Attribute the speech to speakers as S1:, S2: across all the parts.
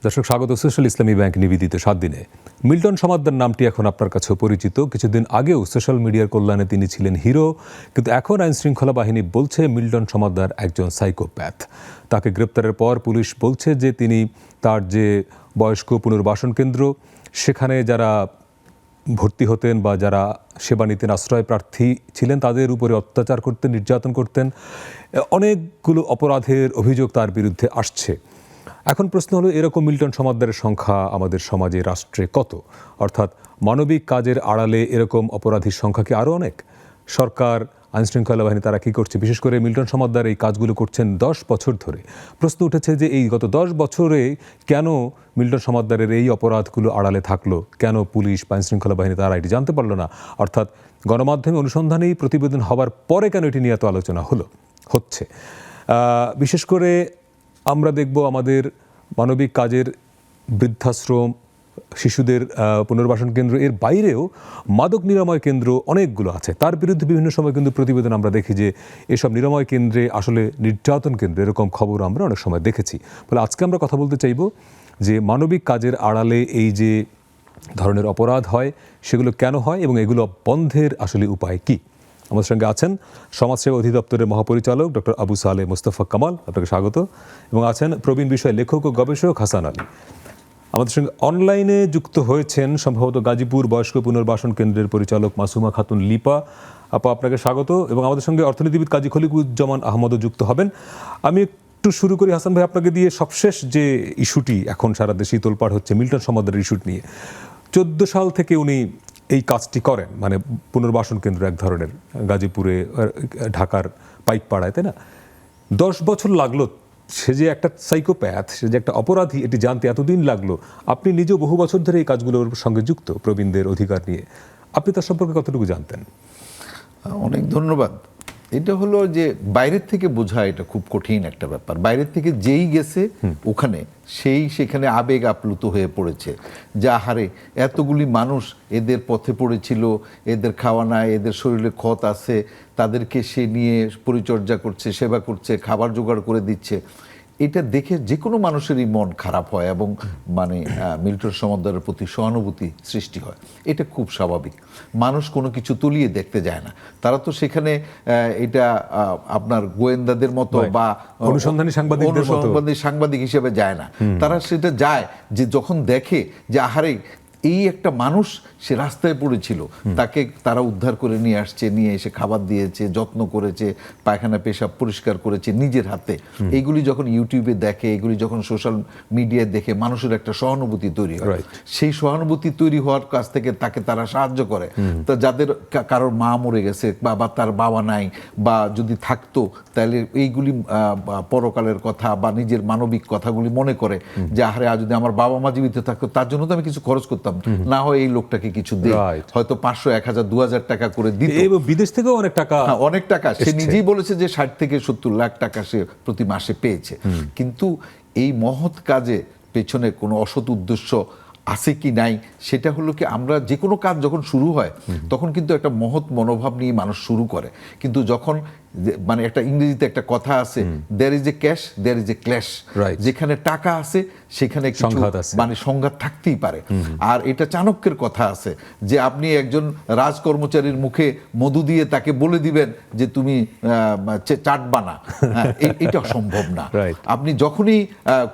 S1: দর্শক স্বাগত সোশ্যাল ইসলামী ব্যাংক নিবেদিত 7 দিনে। মিল্টন সমাদ্দার নামটি এখন আপনার কাছেও পরিচিত। কিছুদিন আগেও সোশ্যাল মিডিয়ার কল্যাণে তিনি ছিলেন হিরো, কিন্তু এখন আইন শৃঙ্খলা বাহিনী বলছে মিল্টন সমাদ্দার একজন সাইকোপ্যাথ। তাকে গ্রেপ্তারের পর পুলিশ বলছে যে তিনি তার যে বয়স্ক পুনর্বাসন কেন্দ্র, সেখানে যারা ভর্তি হতেন বা যারা সেবা নিতেন, আশ্রয় প্রার্থী ছিলেন, তাদের উপরে অত্যাচার করতেন, নির্যাতন করতেন। অনেকগুলো অপরাধের অভিযোগ তার বিরুদ্ধে আসছে। এখন প্রশ্ন হলো, এরকম মিল্টন সমাদ্দারের সংখ্যা আমাদের সমাজে, রাষ্ট্রে কত? অর্থাৎ মানবিক কাজের আড়ালে এরকম অপরাধীর সংখ্যা কি আরও অনেক? সরকার, আইনশৃঙ্খলা বাহিনী তারা কী করছে? বিশেষ করে মিল্টন সমাদ্দার এই কাজগুলো করছেন 10 বছর ধরে। প্রশ্ন উঠেছে যে এই গত 10 বছরে কেন মিল্টন সমাদ্দারের এই অপরাধগুলো আড়ালে থাকলো? কেন পুলিশ বা আইনশৃঙ্খলা বাহিনী তারা এটি জানতে পারলো না? অর্থাৎ গণমাধ্যমে অনুসন্ধানেই প্রতিবেদন হওয়ার পরে কেন এটি নিয়ে এত আলোচনা হচ্ছে? বিশেষ করে আমরা দেখব আমাদের মানবিক কাজের বৃদ্ধাশ্রম, শিশুদের পুনর্বাসন কেন্দ্র, এর বাইরেও মাদক নিরাময় কেন্দ্র অনেকগুলো আছে। তার বিরুদ্ধে বিভিন্ন সময় কিন্তু প্রতিবেদন আমরা দেখি যে এসব নিরাময় কেন্দ্রে আসলে নির্যাতন কেন্দ্র, এরকম খবর আমরা অনেক সময় দেখেছি। ফলে আজকে আমরা কথা বলতে চাইব যে মানবিক কাজের আড়ালে এই যে ধরনের অপরাধ হয়, সেগুলো কেন হয় এবং এগুলো বন্ধের আসলে উপায় কী? আমাদের সঙ্গে আছেন সমাজসেবা অধিদপ্তরের মহাপরিচালক ডক্টর আবু সালেহ মোস্তফা কামাল, আপনাকে স্বাগত। এবং আছেন প্রবীণ বিষয় লেখক ও গবেষক হাসান আলী। আমাদের সঙ্গে অনলাইনে যুক্ত হয়েছেন সম্ভবত গাজীপুর বয়স্ক পুনর্বাসন কেন্দ্রের পরিচালক মাসুমা খাতুন লিপা। আপা, আপনাকে স্বাগত। এবং আমাদের সঙ্গে অর্থনীতিবিদ কাজী খলিকুজ্জামান আহমদও যুক্ত হবেন। আমি একটু শুরু করি হাসান ভাই আপনাকে দিয়ে। সবশেষ যে ইস্যুটি এখন সারা দেশেই তোলপাড় হচ্ছে, মিল্টন সমাদ্দারের ইস্যুটি নিয়ে। 14 সাল থেকে উনি এই কাজটি করেন, মানে পুনর্বাসন কেন্দ্র এক ধরনের, গাজীপুরে, ঢাকার পাইকপাড়ায়, তাই না? 10 বছর লাগলো। সে যে একটা সাইকোপ্যাথ, সে যে একটা অপরাধী, এটি জানতে এতদিন লাগলো। আপনি নিজেও বহু বছর ধরে এই কাজগুলোর সঙ্গে যুক্ত, প্রবীণদের অধিকার নিয়ে। আপনি তার সম্পর্কে কতটুকু জানতেন?
S2: অনেক ধন্যবাদ। এটা হলো যে বাইরের থেকে বোঝা এটা খুব কঠিন একটা ব্যাপার। বাইরের থেকে যেই গেছে ওখানে, সেখানে আবেগ আপ্লুত হয়ে পড়েছে। যা হারে এতগুলি মানুষ এদের পথে পড়েছিল, এদের খাওয়া নাই, এদের শরীরে ক্ষত আছে, তাদেরকে সে নিয়ে পরিচর্যা করছে, সেবা করছে, খাবার জোগাড় করে দিচ্ছে। এটা দেখে যে কোনো মানুষেরই মন খারাপ হয় এবং মানে মিল্টন সমাদ্দারের প্রতি সহানুভূতি সৃষ্টি হয়। এটা খুব স্বাভাবিক। মানুষ কোনো কিছু তলিয়ে দেখতে যায় না। তারা তো সেখানে এটা আপনার গোয়েন্দাদের মতো বা
S1: অনুসন্ধানী
S2: সাংবাদিক হিসেবে যায় না। তারা সেটা যায় যে যখন দেখে যে আহারে এই একটা মানুষ, সে রাস্তায় পড়েছিল, তাকে তারা উদ্ধার করে নিয়ে আসছে, নিয়ে এসে খাবার দিয়েছে, যত্ন করেছে, পায়খানা পেশাব পরিষ্কার করেছে নিজের হাতে। এইগুলি যখন ইউটিউবে দেখে, এগুলি যখন সোশ্যাল মিডিয়ায় দেখে, মানুষের একটা সহানুভূতি তৈরি হয়। সেই সহানুভূতি তৈরি হওয়ার কাছ থেকে তাকে তারা সাহায্য করে। তা যাদের কারোর মা মরে গেছে বা তার বাবা নাই, বা যদি থাকতো তাহলে এইগুলি পরকালের কথা বা নিজের মানবিক কথাগুলি মনে করে যে আহারে আজ যদি আমার বাবা মা জীবিত থাকতো, তার জন্য তো আমি কিছু খরচ করতাম না, হয় এই লোকটাকে কিছু দিই, হয়তো 500, 1000, 2000 টাকা করে দিত।
S1: বিদেশ থেকেও অনেক টাকা
S2: সে নিজেই বলেছে যে 60 থেকে 70 লাখ টাকা সে প্রতি মাসে পেয়েছে। কিন্তু এই মহৎ কাজে পেছনে কোনো অসৎ উদ্দেশ্য আছে কি নাই, সেটা হলো কি, আমরা যে কোনো কাজ যখন শুরু হয় তখন কিন্তু একটা মহৎ মনোভাব নিয়ে মানুষ শুরু করে। কিন্তু যখন মানে একটা ইংরেজিতে একটা কথা আছে, there is a cash, there is a clash. যেখানে টাকা আছে সেখানে মানে সংঘাত থাকতেই পারে। আর এটা চাণক্যের কথা আছে যে আপনি একজন রাজকর্মচারীর মুখে মধু দিয়ে তাকে বলে দিবেন যে তুমি চাট বানা, এটা সম্ভব না। আপনি যখনই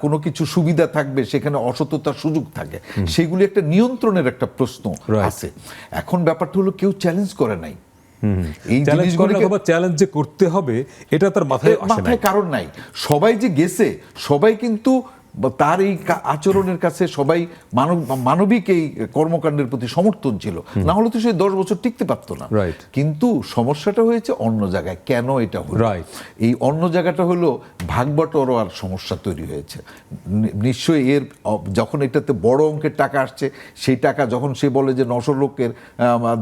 S2: কোনো কিছু সুবিধা থাকবে সেখানে অসততার সুযোগ থাকে, সেগুলি একটা নিয়ন্ত্রণের একটা প্রশ্ন আছে। এখন ব্যাপারটা হলো কেউ চ্যালেঞ্জ করে নাই।
S1: এই চ্যালেঞ্জ যে করতে হবে এটা তার মাথায়
S2: কারণ নাই। সবাই যে গেছে, সবাই কিন্তু তার এই আচরণের কাছে সবাই মানবিক এই কর্মকাণ্ডের প্রতি সমর্থন ছিল, না হলে তো সে 10 বছর টিকতে পারতো না। কিন্তু সমস্যাটা হয়েছে অন্য জায়গায়। কেন এটা হলো? এই অন্য জায়গাটা হলো ভাগবাটোয়ারার সমস্যা তৈরি হয়েছে। নিশ্চয়ই এর যখন এটাতে বড় অঙ্কের টাকা আসছে, সেই টাকা যখন সে বলে যে 900 লোকের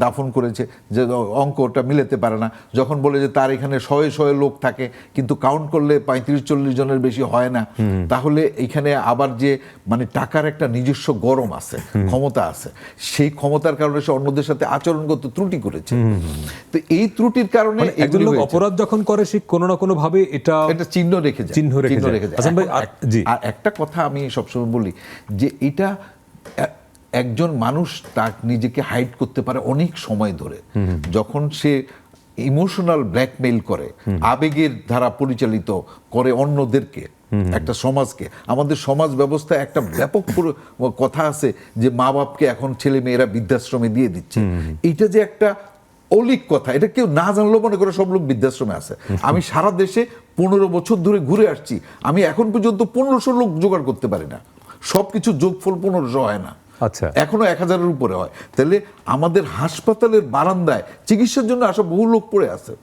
S2: দাফন করেছে, যে অঙ্কটা মিলাতে পারে না, যখন বলে যে তার এখানে 100 লোক থাকে কিন্তু কাউন্ট করলে 35-40 জনের বেশি হয় না, তাহলে এইখানে এখানে আবার যে মানে টাকার একটা নিজস্ব গরম আছে, ক্ষমতা আছে, সেই ক্ষমতার কারণে সে অন্যদের সাথে আচরণগত ত্রুটি করেছে। তো এই ত্রুটির কারণে
S1: একজন লোক অপরাধ যখন করে সে কোনো না কোনো ভাবে এটা
S2: চিহ্ন রেখে যায়,
S1: চিহ্ন রেখে যায়। হাসান ভাই, জি,
S2: আর একটা কথা আমি সবসময় বলি যে এটা একজন মানুষ তার নিজেকে হাইড করতে পারে অনেক সময় ধরে, যখন সে ইমোশনাল ব্ল্যাকমেইল করে, আবেগের দ্বারা পরিচালিত করে অন্যদেরকে, একটা সমাজকে। আমাদের সমাজ ব্যবস্থা একটা ব্যাপক কথা আছে যে মা বাপকে এখন ছেলে মেয়েরা বৃদ্ধাশ্রমে দিয়ে দিচ্ছে। এইটা যে একটা অলিক কথা, এটা কেউ না জানলেও মনে করে সব লোক বৃদ্ধাশ্রমে আছে। আমি সারা দেশে 15 বছর ধরে ঘুরে আসছি, আমি এখন পর্যন্ত 1500 লোক জোগাড় করতে পারি না, সবকিছু যোগফল 1500 হয় না,
S1: আচ্ছা,
S2: এখনো 1000-এর উপরে হয়। তাহলে আমাদের হাসপাতালের বারান্দায় চিকিৎসার জন্য আসা বহু লোক পড়ে আছে।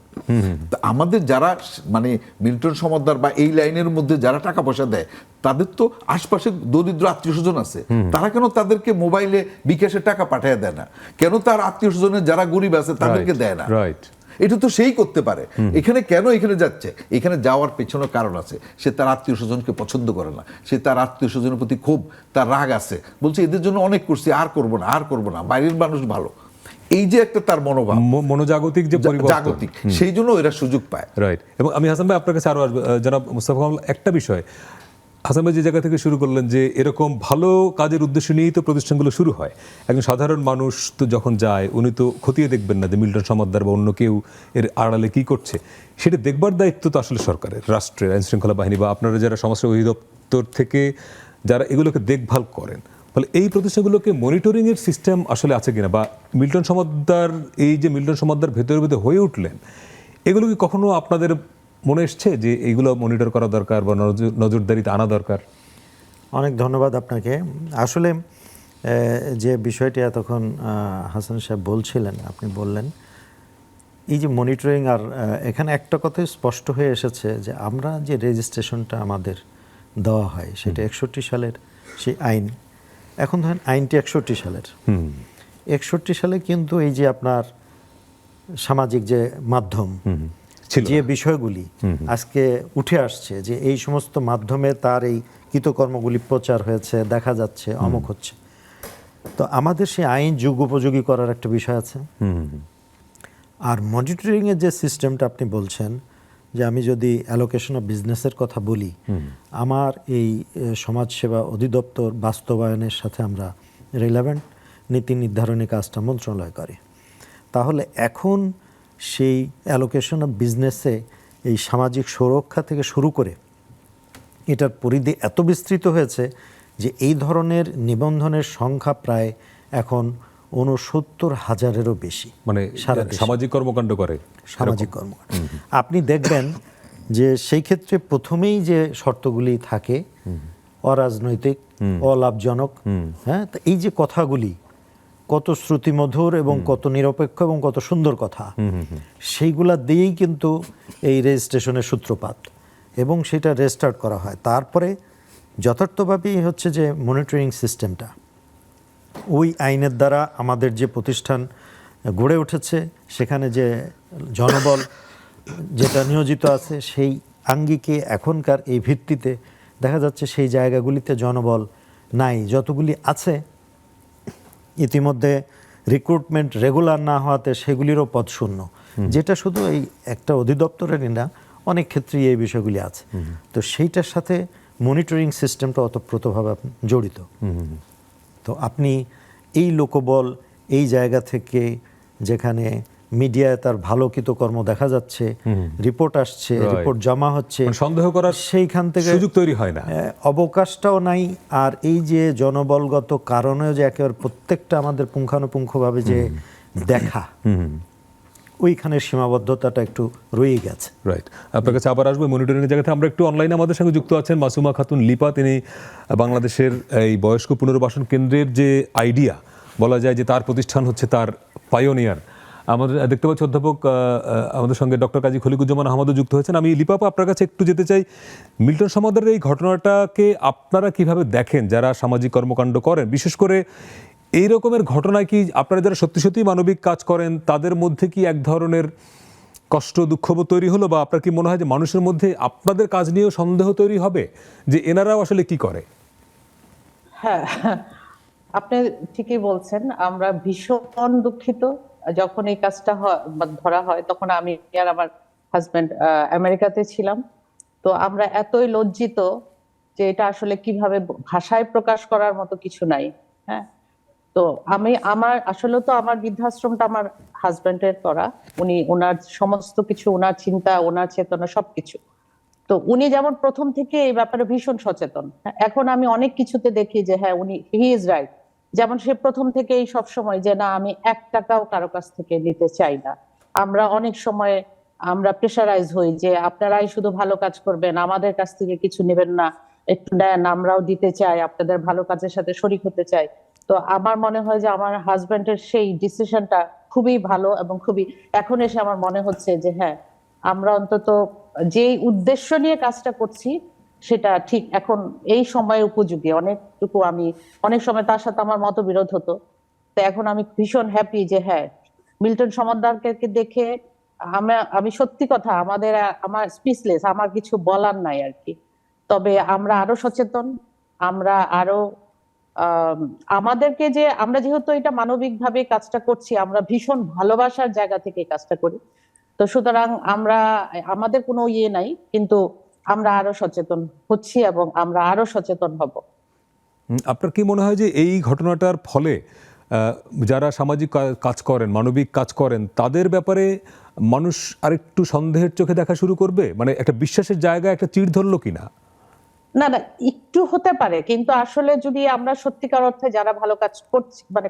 S2: আমাদের যারা মানে মিল্টন সমাদদার বা এই লাইনের মধ্যে যারা টাকা পয়সা দেয়, তাদের তো আশপাশে দরিদ্র আত্মীয় স্বজন আছে, তারা কেন তাদেরকে মোবাইলে বিকাশে টাকা পাঠিয়ে দেয় না? কেন তার আত্মীয় স্বজনের যারা গরিব আছে তাদেরকে দেয় না?
S1: রাইট,
S2: এটা তো সেই করতে পারে। এখানে কেন এখানে যাচ্ছে? এখানে যাওয়ার পেছনে কারণ আছে, সে তার আত্মীয় স্বজনকে পছন্দ করে না, সে তার আত্মীয় স্বজনের প্রতি খুব তার রাগ আছে, বলছে এদের জন্য অনেক করছি, আর করবো না, আর করবো না, বাইরের মানুষ ভালো। এই যে একটা তার মনোভাব,
S1: মনোজাগতিক যে পরিবর্তন,
S2: জাগতিক, সেই জন্য এরা সুযোগ পায়।
S1: রাইট। এবং আমি হাসান ভাই আপনার কাছে আরো আসবো, জনাব মুস্তাফা কামাল, একটা বিষয় হাসান ভাই যে জায়গা থেকে শুরু করলেন যে এরকম ভালো কাজের উদ্দেশ্য নিয়েই তো প্রতিষ্ঠানগুলো শুরু হয়। একজন সাধারণ মানুষ তো যখন যায়, উনি তো খতিয়ে দেখবেন না যে মিল্টন সমাদদার বা অন্য কেউ এর আড়ালে কি করছে। সেটা দেখবার দায়িত্ব তো আসলে সরকারের, রাষ্ট্রের আইন শৃঙ্খলা বাহিনী বা আপনারা যারা সমাজসেবা অধিদপ্তর থেকে যারা এগুলোকে দেখভাল করেন। ফলে এই প্রতিষ্ঠানগুলোকে মনিটরিং এর সিস্টেম আসলে আছে কিনা, বা মিল্টন সমাদদার এই যে মিল্টন সমাদদার ভেতরে ভেতরে হয়ে উঠলেন, এগুলো কি কখনো আপনাদের মনে এসছে যে এইগুলো মনিটর করা দরকার বা নজরদারিতে আনা দরকার?
S3: অনেক ধন্যবাদ আপনাকে। আসলে যে বিষয়টি এতক্ষণ হাসান সাহেব বলছিলেন, আপনি বললেন এই যে মনিটরিং, আর এখানে একটা কথাই স্পষ্ট হয়ে এসেছে যে আমরা যে রেজিস্ট্রেশনটা আমাদের দেওয়া হয় সেটা 61 সালের সেই আইন। এখন ধরেন আইনটি 61 সালের, 61 সালে কিন্তু এই যে আপনার সামাজিক যে মাধ্যম, যে বিষয়গুলি আজকে উঠে আসছে, যে এই সমস্ত মাধ্যমে তার এই কৃতকর্মগুলি প্রচার হয়েছে, দেখা যাচ্ছে, অমুক হচ্ছে, তো আমাদের সেই আইন যুগোপযোগী করার একটা বিষয় আছে। আর মনিটরিংয়ের যে সিস্টেমটা আপনি বলছেন, যে আমি যদি অ্যালোকেশন অফ বিজনেসের কথা বলি, আমার এই সমাজসেবা অধিদপ্তর বাস্তবায়নের সাথে আমরা রিলেভেন্ট নীতি নির্ধারণী কাজটা মন্ত্রণালয় করে। তাহলে এখন সেই অ্যালোকেশন অফ বিজনেসে এই সামাজিক সুরক্ষা থেকে শুরু করে এটার পরিধি এত বিস্তৃত হয়েছে যে এই ধরনের নিবন্ধনের সংখ্যা প্রায় এখন ৬৯,০০০-এরও বেশি,
S1: মানে সামাজিক কর্মকাণ্ড করে,
S3: সামাজিক কর্মকাণ্ড। আপনি দেখবেন যে সেই ক্ষেত্রে প্রথমেই যে শর্তগুলি থাকে, অরাজনৈতিক, অলাভজনক, হ্যাঁ, তো এই যে কথাগুলি কত শ্রুতিমধুর এবং কত নিরপেক্ষ এবং কত সুন্দর কথা, সেইগুলা দিয়েই কিন্তু এই রেজিস্ট্রেশনের সূত্রপাত, এবং সেটা রেজিস্টার্ড করা হয়। তারপরে যথার্থভাবেই হচ্ছে যে মনিটরিং সিস্টেমটা ওই আইনের দ্বারা আমাদের যে প্রতিষ্ঠান গড়ে উঠেছে, সেখানে যে জনবল যেটা নিয়োজিত আছে, সেই আঙ্গিকে এখনকার এই ভিত্তিতে দেখা যাচ্ছে সেই জায়গাগুলিতে জনবল নাই, যতগুলি আছে ইতিমধ্যে রিক্রুটমেন্ট রেগুলার না হওয়াতে সেগুলিরও পদ শূন্য, যেটা শুধু এই একটা অধিদপ্তরেরই না, অনেক ক্ষেত্রেই এই বিষয়গুলি আছে। তো সেইটার সাথে মনিটরিং সিস্টেমটা অতপ্রতভাবে জড়িত। তো আপনি এই লোকবল, এই জায়গা থেকে যেখানে মিডিয়ায় তার ভালো কৃতকর্ম দেখা যাচ্ছে, রিপোর্ট আসছে, রিপোর্ট জমা হচ্ছে,
S1: সন্দেহ করার
S3: সেইখান থেকে
S1: সুযোগ তৈরি হয় না,
S3: অবকাশটাও নাই। আর এই যে জনবলগত কারণেও যে একেবারে প্রত্যেকটা আমাদের পুঙ্খানুপুঙ্খভাবে যে দেখা, ওইখানে সীমাবদ্ধতাটা একটু রয়ে গেছে।
S1: রাইট। আপনার কাছে আবার আসবো মনিটরিং এর জায়গাতে। আমরা একটু অনলাইনে আমাদের সঙ্গে যুক্ত আছেন মাসুমা খাতুন লিপা, তিনি বাংলাদেশের এই বয়স্ক পুনর্বাসন কেন্দ্রের যে আইডিয়া, বলা যায় যে তার প্রতিষ্ঠান হচ্ছে তার পায়োনিয়ার। আমাদের দেখতে পাচ্ছি অধ্যাপক আমাদের সঙ্গে ডক্টর কাজী খলিকুজ্জামান আহমদও যুক্ত হয়েছেন। আমি লিপাপা আপনার কাছে একটু যেতে চাই, মিল্টন সমাদদারের এই ঘটনাটাকে আপনারা কিভাবে দেখেন যারা সামাজিক কর্মকাণ্ড করেন, বিশেষ করে এই রকমের ঘটনায় কি আপনারা যারা সত্যি সত্যি মানবিক কাজ করেন তাদের মধ্যে কি এক ধরনের কষ্ট দুঃখবোধ তৈরি হলো, বা আপনার কি মনে হয় যে মানুষের মধ্যে আপনাদের কাজ নিয়েও সন্দেহ তৈরি হবে যে এনারাও আসলে কি করে?
S4: হ্যাঁ, আপনি ঠিকই বলছেন। আমরা ভীষণ দুঃখিত যখন এই কাজটা ধরা হয়, তখন আমি আর আমার হাজবেন্ড আমেরিকাতে ছিলাম। তো আমরা এতই লজ্জিত যে এটা আসলে কিভাবে ভাষায় প্রকাশ করার মতো কিছু নাই। হ্যাঁ, তো আমার বৃদ্ধাশ্রমটা আমার হাজবেন্ডের করা। উনি ওনার সমস্ত কিছু, ওনার চিন্তা, ওনার চেতনা সবকিছু। তো উনি যেমন প্রথম থেকে এই ব্যাপারে ভীষণ সচেতন। এখন আমি অনেক কিছুতে দেখি যে হ্যাঁ, হি ইজ রাইট। যেমন সে প্রথম থেকেই সব সময় যে না, আমি 1 টাকাও কারো কাছ থেকে নিতে চাই না। আমরা অনেক সময় আমরা প্রেশারাইজ হই যে আপনারাই শুধু ভালো কাজ করবেন, আমাদের কাছ থেকে কিছু নেবেন না, একটু নেন, আমরাও দিতে চাই, আপনাদের ভালো কাজের সাথে শরিক হতে চাই। তো আমার মনে হয় যে আমার হাজবেন্ডের সেই ডিসিশনটা খুবই ভালো, এবং খুবই, এখন এসে আমার মনে হচ্ছে যে হ্যাঁ, আমরা অন্তত যে উদ্দেশ্য নিয়ে কাজটা করছি সেটা ঠিক এখন এই সময়ে উপযোগী। আমি অনেক সময় তার সাথে আমার মতবিরোধ হতো, তো এখন আমি ভীষণ হ্যাপি যে হ্যাঁ, মিল্টন সমাদ্দারকে দেখে আমি সত্যি কথা, আমার স্পিচলেস, আমার কিছু বলার নাই আর কি। তবে আমরা আরো সচেতন, আমরা আরো আমরা যেহেতু এটা মানবিক ভাবে কাজটা করছি, আমরা ভীষণ ভালোবাসার জায়গা থেকে কাজটা করি। তো সুতরাং আমাদের কোনো নাই, কিন্তু আমরা আরো সচেতন হচ্ছি এবং আমরা আরো সচেতন হব।
S1: আপনার কি মনে হয় যে এই ঘটনাটার ফলে যারা সামাজিক কাজ করেন, মানবিক কাজ করেন, তাদের ব্যাপারে মানুষ আরেকটু সন্দেহের চোখে দেখা শুরু করবে? মানে একটা বিশ্বাসের জায়গায় একটা চিড় ধরলো কিনা?
S4: না না, একটু হতে পারে, কিন্তু আসলে যদি আমরা সত্যিকার অর্থে যারা ভালো কাজ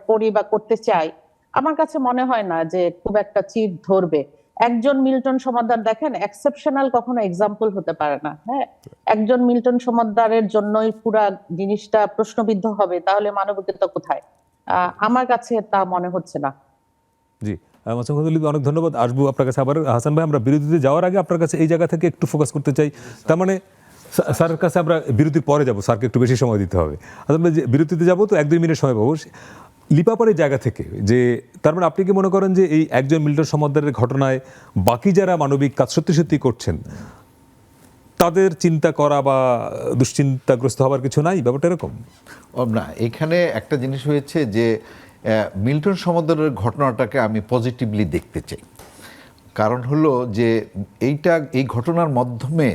S4: করি বা করতে চাই, আমার কাছে মনে হয় না যে খুব একটা চিড় ধরবে। একজন মিল্টন সমাদ্দার দেখেন, এক্সেপশনাল কখনো এক্সাম্পল হতে পারে না। হ্যাঁ, একজন মিল্টন সমাদ্দারের জন্যই পুরা জিনিসটা প্রশ্নবিদ্ধ হবে, তাহলে মানবিকতা কোথায়? আমার কাছে তা মনে হচ্ছে না।
S1: জি, অনেক ধন্যবাদ। আসবো আপনার কাছে আবার। হাসান ভাই, আমরা বিরতিতে যাওয়ার আগে আপনার কাছে এই জায়গা থেকে একটু ফোকাস করতে চাই। তার মানে স্যারের কাছে আমরা বিরতির পরে যাব, স্যারকে একটু বেশি সময় দিতে হবে। আসলে বিরতিতে যাবো তো 1-2 মিনিট সময় পাবো। লিপাপাড়ের জায়গা থেকে যে, তার মানে আপনি কি মনে করেন যে এই একজন মিল্টন সমাদ্দারের ঘটনায় বাকি যারা মানবিক কাজ সত্যি সত্যি করছেন তাদের চিন্তা করা বা দুশ্চিন্তাগ্রস্ত হবার কিছু নাই? ব্যাপারটা এরকম
S2: না, এখানে একটা জিনিস হয়েছে যে মিল্টন সমাদ্দারের ঘটনাটাকে আমি পজিটিভলি দেখতে চাই। কারণ হলো যে এই ঘটনার মাধ্যমে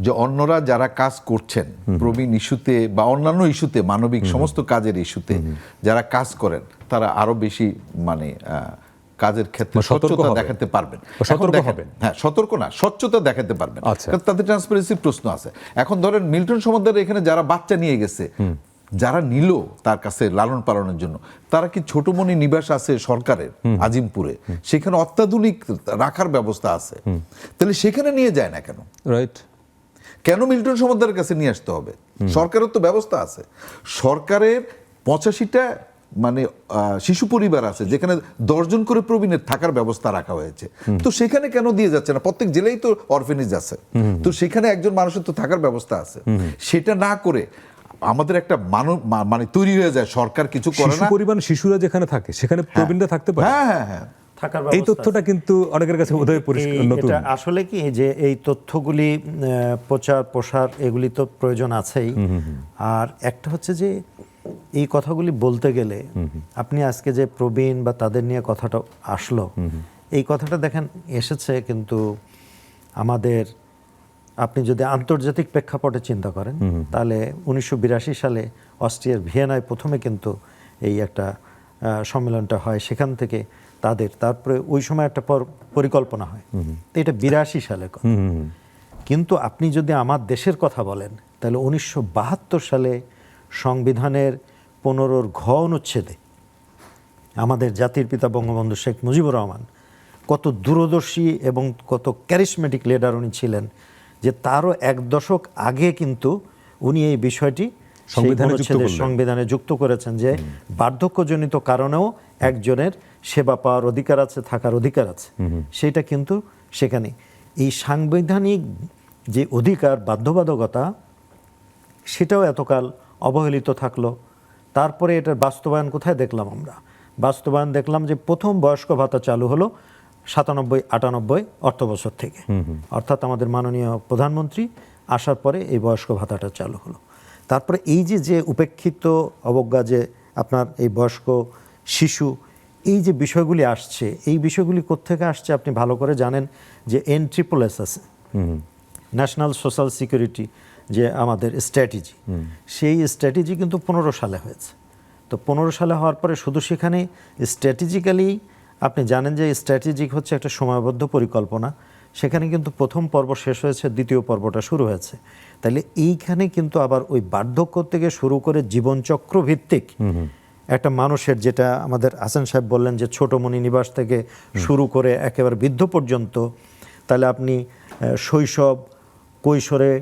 S2: যে অন্যরা যারা কাজ করছেন প্রবীণ ইস্যুতে বা অন্যান্য ইস্যুতে, মানবিক সমস্ত কাজের ইস্যুতে যারা কাজ করেন, তারা আরো বেশি কাজের ক্ষেত্রে স্বচ্ছতা দেখাতে পারবেন। হ্যাঁ, সতর্ক না, স্বচ্ছতা দেখাতে পারবেন, কারণ তাদের ট্রান্সপারেন্সির প্রশ্ন আছে। এখন ধরেন মিল্টন সমাদ্দার এখানে যারা বাচ্চা নিয়ে গেছে, যারা নিল তার কাছে লালন পালনের জন্য, তারা কি ছোটমণি নিবাস আছে সরকারের আজিমপুরে, সেখানে অত্যাধুনিক রাখার ব্যবস্থা আছে, তাহলে সেখানে নিয়ে যায় না কেন?
S1: রাইট,
S2: কেন মিল্টন সমাদ্দারের কাছে নিয়ে আসতে হবে? সরকারের তো ব্যবস্থা আছে। সরকারের 85টা শিশু পরিবার আছে যেখানে 10 জন করে প্রবীণের থাকার ব্যবস্থা রাখা হয়েছে, তো সেখানে কেন দিয়ে যাচ্ছে না? প্রত্যেক জেলায় তো অরফেনেজ আছে, তো সেখানে একজন মানুষের তো থাকার ব্যবস্থা আছে। সেটা না করে আমাদের একটা তৈরি হয়ে যায়, সরকার কিছু করে না,
S1: পরিবার শিশুরা যেখানে থাকে সেখানে প্রবীণরা থাকতে পারে।
S2: হ্যাঁ হ্যাঁ,
S1: এই তথ্যটা কিন্তু অনেকের কাছে বোধহয় নতুন।
S3: এটা আসলে কি যে এই তথ্যগুলি প্রচার প্রসার এগুলি তো প্রয়োজন আছেই। আর একটা হচ্ছে যে এই কথাগুলি বলতে গেলে আপনি আজকে যে প্রবীণ বা তাদের নিয়ে কথাটা আসলো, এই কথাটা দেখেন এসেছে কিন্তু আমাদের, আপনি যদি আন্তর্জাতিক প্রেক্ষাপটে চিন্তা করেন তাহলে 1982 সালে অস্ট্রিয়ার ভিয়েনায় প্রথমে কিন্তু এই একটা সম্মেলনটা হয়, সেখান থেকে তারপরে ওই সময় একটা পরিকল্পনা হয়, তো এটা 82 সালের কথা। কিন্তু আপনি যদি আমার দেশের কথা বলেন তাহলে 1972 সালে সংবিধানের 15 ঘ অনুচ্ছেদে আমাদের জাতির পিতা বঙ্গবন্ধু শেখ মুজিবুর রহমান কত দূরদর্শী এবং কত ক্যারিসমেটিক লিডার উনি ছিলেন, যে তারও 1 দশক আগে কিন্তু উনি এই বিষয়টি সংবিধানে যুক্ত করেছেন যে বার্ধক্যজনিত কারণেও একজনের সেবা পাওয়ার অধিকার আছে, থাকার অধিকার আছে। সেটা কিন্তু সেখানে এই সাংবিধানিক যে অধিকার, বাধ্যবাধকতা, সেটাও এতকাল অবহেলিত থাকলো। তারপরে এটার বাস্তবায়ন কোথায় দেখলাম আমরা? বাস্তবায়ন দেখলাম যে প্রথম বয়স্ক ভাতা চালু হলো 97-98 অর্থ বছর থেকে, অর্থাৎ আমাদের মাননীয় প্রধানমন্ত্রী আসার পরে এই বয়স্ক ভাতাটা চালু হলো। তারপরে এই যে উপেক্ষিত অবজ্ঞা, যে আপনার এই বয়স্ক শিশু, এই যে বিষয়গুলি আসছে, এই বিষয়গুলি কোত্থেকে আসছে আপনি ভালো করে জানেন। যে NSS আছে, ন্যাশনাল সোশ্যাল সিকিউরিটি, যে আমাদের স্ট্র্যাটেজি, সেই স্ট্র্যাটেজি কিন্তু 15 সালে হয়েছে। তো 15 সালে হওয়ার পরে শুধু সেখানে স্ট্র্যাটেজিক্যালি আপনি জানেন যে স্ট্র্যাটেজিক হচ্ছে একটা সময়বদ্ধ পরিকল্পনা, সেখানে কিন্তু প্রথম পর্ব শেষ হয়েছে, দ্বিতীয় পর্বটা শুরু হয়েছে। তাহলে এইখানে কিন্তু আবার ওই বার্ধক্য থেকে শুরু করে জীবনচক্র ভিত্তিক একটা মানুষের, যেটা আমাদের হাসান সাহেব বললেন যে ছোটমণি নিবাস থেকে শুরু করে একেবারে বৃদ্ধ পর্যন্ত, তাহলে আপনি শৈশব, কৈশোরে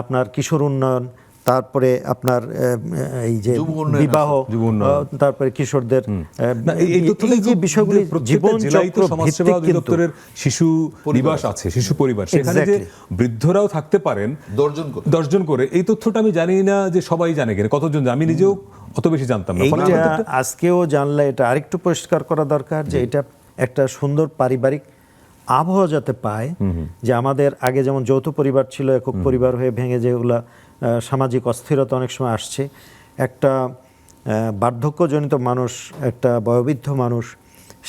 S3: আপনার কিশোর উন্নয়ন, তারপরে আপনার এই যে বিবাহ, তারপরে কিশোরদের এই যে বিষয়গুলি জীবনচক্র ভিত্তিক কিন্তু
S1: শিশু নিবাস আছে, শিশু পরিবার, সেখানে যে বৃদ্ধরাও থাকতে পারেন 10 জন করে, এই তথ্যটা আমি জানি না যে সবাই জানে কিনা, কতজন, আমি নিজেও অত বেশি জানতাম না।
S3: আজকেও জানলে এটা আরেকটু পরিষ্কার করা দরকার, যে এটা একটা সুন্দর পারিবারিক আবহাওয়া যাতে পায়। যে আমাদের আগে যেমন যৌথ পরিবার ছিল, একক পরিবার হয়ে ভেঙে যেগুলা সামাজিক অস্থিরতা অনেক সময় আসছে, একটা বার্ধক্যজনিত মানুষ, একটা বয়োবৃদ্ধ মানুষ,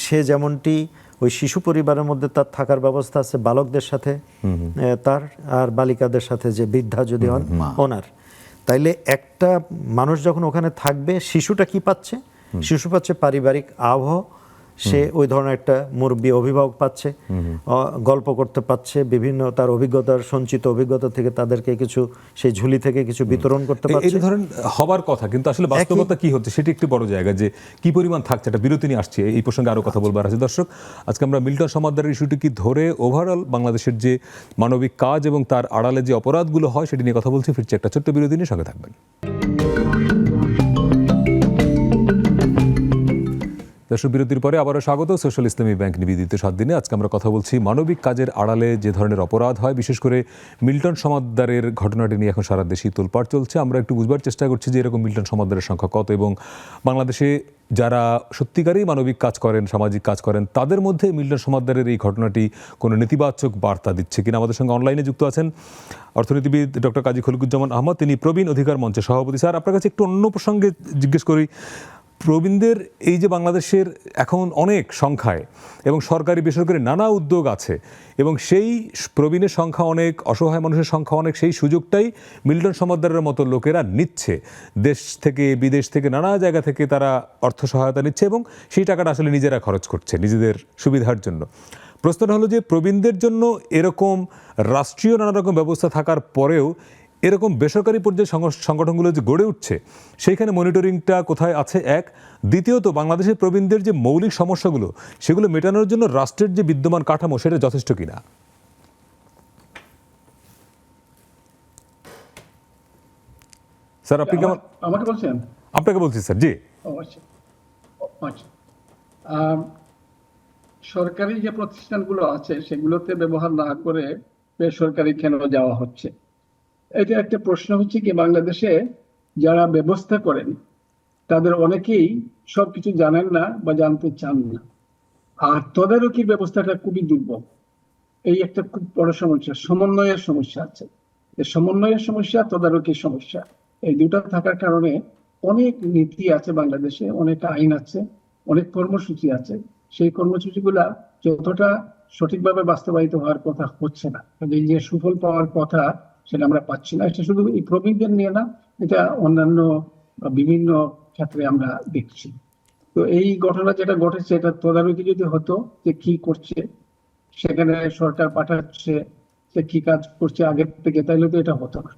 S3: সে যেমনটি ওই শিশু পরিবারের মধ্যে তার থাকার ব্যবস্থা আছে বালকদের সাথে, তার আর বালিকাদের সাথে, যে বৃদ্ধা যদি হন ওনার। তাইলে একটা মানুষ যখন ওখানে থাকবে, শিশুটা কি পাচ্ছে? শিশু পাচ্ছে পারিবারিক আবহাওয়া, সে ওই ধরনের একটা মুরব্বী অভিভাবক পাচ্ছে, গল্প করতে পারছে, বিভিন্ন তার অভিজ্ঞতার সঞ্চিত অভিজ্ঞতা থেকে তাদেরকে কিছু সেই ঝুলি থেকে কিছু বিতরণ করতে পারছে।
S1: এই ধরেন হবার কথা, কিন্তু আসলে বাস্তবতা কি হচ্ছে সেটি একটি বড় জায়গা, যে কি পরিমাণ থাকছে। একটা বিরতি নিয়ে আসছে, এই প্রসঙ্গে আরো কথা বলবার আছে। দর্শক, আজকে আমরা মিল্টন সমাদদারের ইস্যুটি কি ধরে ওভারঅল বাংলাদেশের যে মানবিক কাজ এবং তার আড়ালে যে অপরাধগুলো হয় সেটি নিয়ে কথা বলছি। ফিরছি একটা ছোট্ট বিরতি নিয়ে, সঙ্গে থাকবেন। দর্শক, বিরতির পরে আবারও স্বাগত সোশ্যাল ইসলামী ব্যাংক নিবেদিত 7 দিনে। আজকে আমরা কথা বলছি মানবিক কাজের আড়ালে যে ধরনের অপরাধ হয়, বিশেষ করে মিল্টন সমাদদারের ঘটনাটি নিয়ে এখন সারা দেশেই তোলপাড় চলছে। আমরা একটু বুঝবার চেষ্টা করছি যে এরকম মিল্টন সমাদদারের সংখ্যা কত, এবং বাংলাদেশে যারা সত্যিকারেই মানবিক কাজ করেন, সামাজিক কাজ করেন, তাদের মধ্যে মিল্টন সমাদদারের এই ঘটনাটি কোনো নেতিবাচক বার্তা দিচ্ছে কিনা। আমাদের সঙ্গে অনলাইনে যুক্ত আছেন অর্থনীতিবিদ ডক্টর কাজী খলিকুজ্জামান আহমদ, তিনি প্রবীণ অধিকার মঞ্চের সভাপতি। স্যার, আপনার কাছে একটু অন্য প্রসঙ্গে জিজ্ঞেস করি। প্রবীণদের এই যে বাংলাদেশের এখন অনেক সংখ্যায় এবং সরকারি বেসরকারি নানা উদ্যোগ আছে, এবং সেই প্রবীণের সংখ্যা অনেক, অসহায় মানুষের সংখ্যা অনেক, সেই সুযোগটাই মিল্টন সমাদদারের মতো লোকেরা নিচ্ছে। দেশ থেকে বিদেশ থেকে নানা জায়গা থেকে তারা অর্থ সহায়তা নিচ্ছে এবং সেই টাকাটা আসলে নিজেরা খরচ করছে নিজেদের সুবিধার জন্য। প্রশ্নটা হলো যে প্রবীণদের জন্য এরকম রাষ্ট্রীয় নানা রকম ব্যবস্থা থাকার পরেও এরকম বেসরকারি পর্যায়ে সংগঠনগুলো যে গড়ে উঠছে, সেইখানে মনিটরিংটা কোথায় আছে? এক, দ্বিতীয়ত বাংলাদেশের প্রবীণদের যে মৌলিক সমস্যাগুলো, সেগুলো মেটানোর জন্য রাষ্ট্রের যে বিদ্যমান কাঠামো, সেটা যথেষ্ট কিনা? স্যার, আপনি কেমন?
S5: আমাকে বলছেন?
S1: আপনাকে বলছি স্যার। জি,
S5: আচ্ছা। সরকারি যে প্রতিষ্ঠানগুলো আছে সেগুলোতে ব্যবহার না করে বেসরকারি কেন যাওয়া হচ্ছে, এটা একটা প্রশ্ন। হচ্ছে কি, বাংলাদেশে যারা ব্যবস্থা করেন তাদের অনেকেই সবকিছু জানেন না বা জানতে চান না, আর তদারকির ব্যবস্থাটা খুবই দুর্বল। এই একটা খুব বড় সমস্যা, সমন্বয়ের সমস্যা আছে। সমন্বয়ের সমস্যা, তদারকির সমস্যা, এই দুটা থাকার কারণে অনেক নীতি আছে বাংলাদেশে, অনেক আইন আছে, অনেক কর্মসূচি আছে, সেই কর্মসূচিগুলা যতটা সঠিকভাবে বাস্তবায়িত হওয়ার কথা হচ্ছে না। এই যে সুফল পাওয়ার কথা, সেটা আমরা পাচ্ছি না। এটা শুধু এই প্রবীণদের নিয়ে না, এটা অন্যান্য বিভিন্ন ক্ষেত্রে আমরা দেখছি। তো এই ঘটনা যেটা ঘটেছে, এটা তদারকি যদি হতো যে কি করছে, সেখানে সরকার পাঠাচ্ছে, সে কি কাজ করছে আগের থেকে, তাইলে তো এটা হতো না।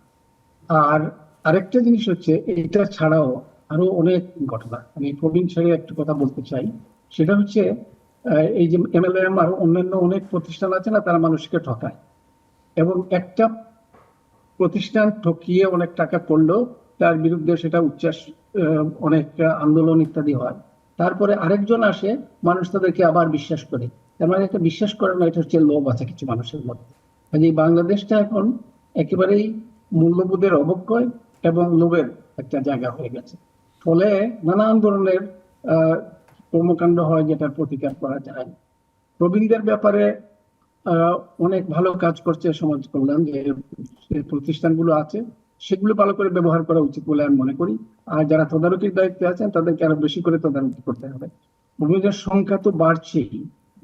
S5: আর আরেকটা জিনিস হচ্ছে, এটা ছাড়াও আরো অনেক ঘটনা, আমি প্রবীণ ছেড়ে একটা কথা বলতে চাই। সেটা হচ্ছে এই যে MLM আর অন্যান্য অনেক প্রতিষ্ঠান আছে না, তারা মানুষকে ঠকায়, এবং একটা প্রতিষ্ঠান ঠকিয়ে অনেক টাকা করলো, তার বিরুদ্ধে সেটা উচ্ছ্বাস, অনেক আন্দোলন ইত্যাদি হয়। তারপরে আরেকজন আসে, মানুষ তাদেরকে আবার বিশ্বাস করে। তার মানে একটা বিশ্বাস করে না, এটা হচ্ছে লোভ আছে কিছু মানুষের মধ্যে। এই বাংলাদেশটা এখন একেবারেই মূল্যবোধের অবক্ষয় এবং লোভের একটা জায়গা হয়ে গেছে। ফলে নানান ধরনের কর্মকাণ্ড হয় যেটার প্রতিকার করা যায়। প্রবীণদের ব্যাপারে অনেক ভালো কাজ করছে সমাজ কল্যাণ, যে প্রতিষ্ঠানগুলো আছে সেগুলো ভালো করে ব্যবহার করা উচিত বলে আমি মনে করি। আর যারা তদারকির দায়িত্বে আছেন তাদেরকে আরো বেশি করে তদারকি করতে হবে। প্রবীণদের সংখ্যা তো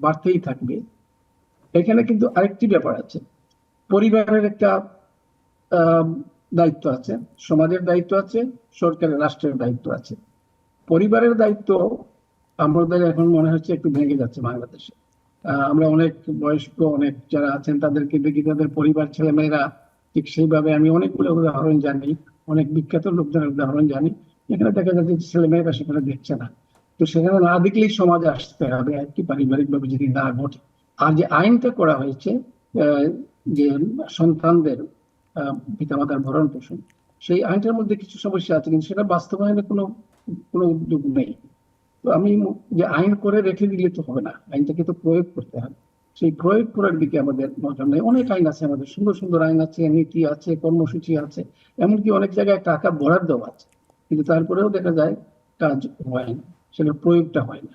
S5: বাড়তেই থাকবে। এখানে কিন্তু আরেকটি ব্যাপার আছে, পরিবারের একটা দায়িত্ব আছে, সমাজের দায়িত্ব আছে, সরকারের রাষ্ট্রের দায়িত্ব আছে। পরিবারের দায়িত্ব আমাদের এখন মনে হচ্ছে একটু ভেঙে যাচ্ছে বাংলাদেশে। আমরা অনেক বয়স্ক অনেক যারা আছেন তাদেরকে দেখি, তাদের পরিবার ছেলেমেয়েরা ঠিক সেইভাবে, আমি অনেকগুলো উদাহরণ জানি, অনেক বিখ্যাত লোকজনের উদাহরণ জানি, এখানে দেখা যাচ্ছে যে ছেলেমেয়েরা সেখানে দেখছে না। তো সেখানে না দেখলেই সমাজে আসতে হবে আর কি, পারিবারিক ভাবে যদি না ঘটে। আর যে আইনটা করা হয়েছে যে সন্তানদের পিতামাতার ভরণ পোষণ, সেই আইনটার মধ্যে কিছু সমস্যা আছে, কিন্তু সেটা বাস্তবায়নে কোনো উদ্যোগ নেই। তো আমি যে আইন করে রেখে দিলে তো হবে না, আইনটাকে তো প্রয়োগ করতে হবে। সেই প্রয়োগ করার দিকে আমাদের নজর নেই। অনেক আইন আছে আমাদের, সুন্দর সুন্দর আইন আছে, নীতি আছে, কর্মসূচি আছে, এমনকি অনেক জায়গায় টাকা বরাদ্দ আছে, কিন্তু তারপরেও দেখা যায় কাজ হয় না, সেটা প্রয়োগটা হয় না।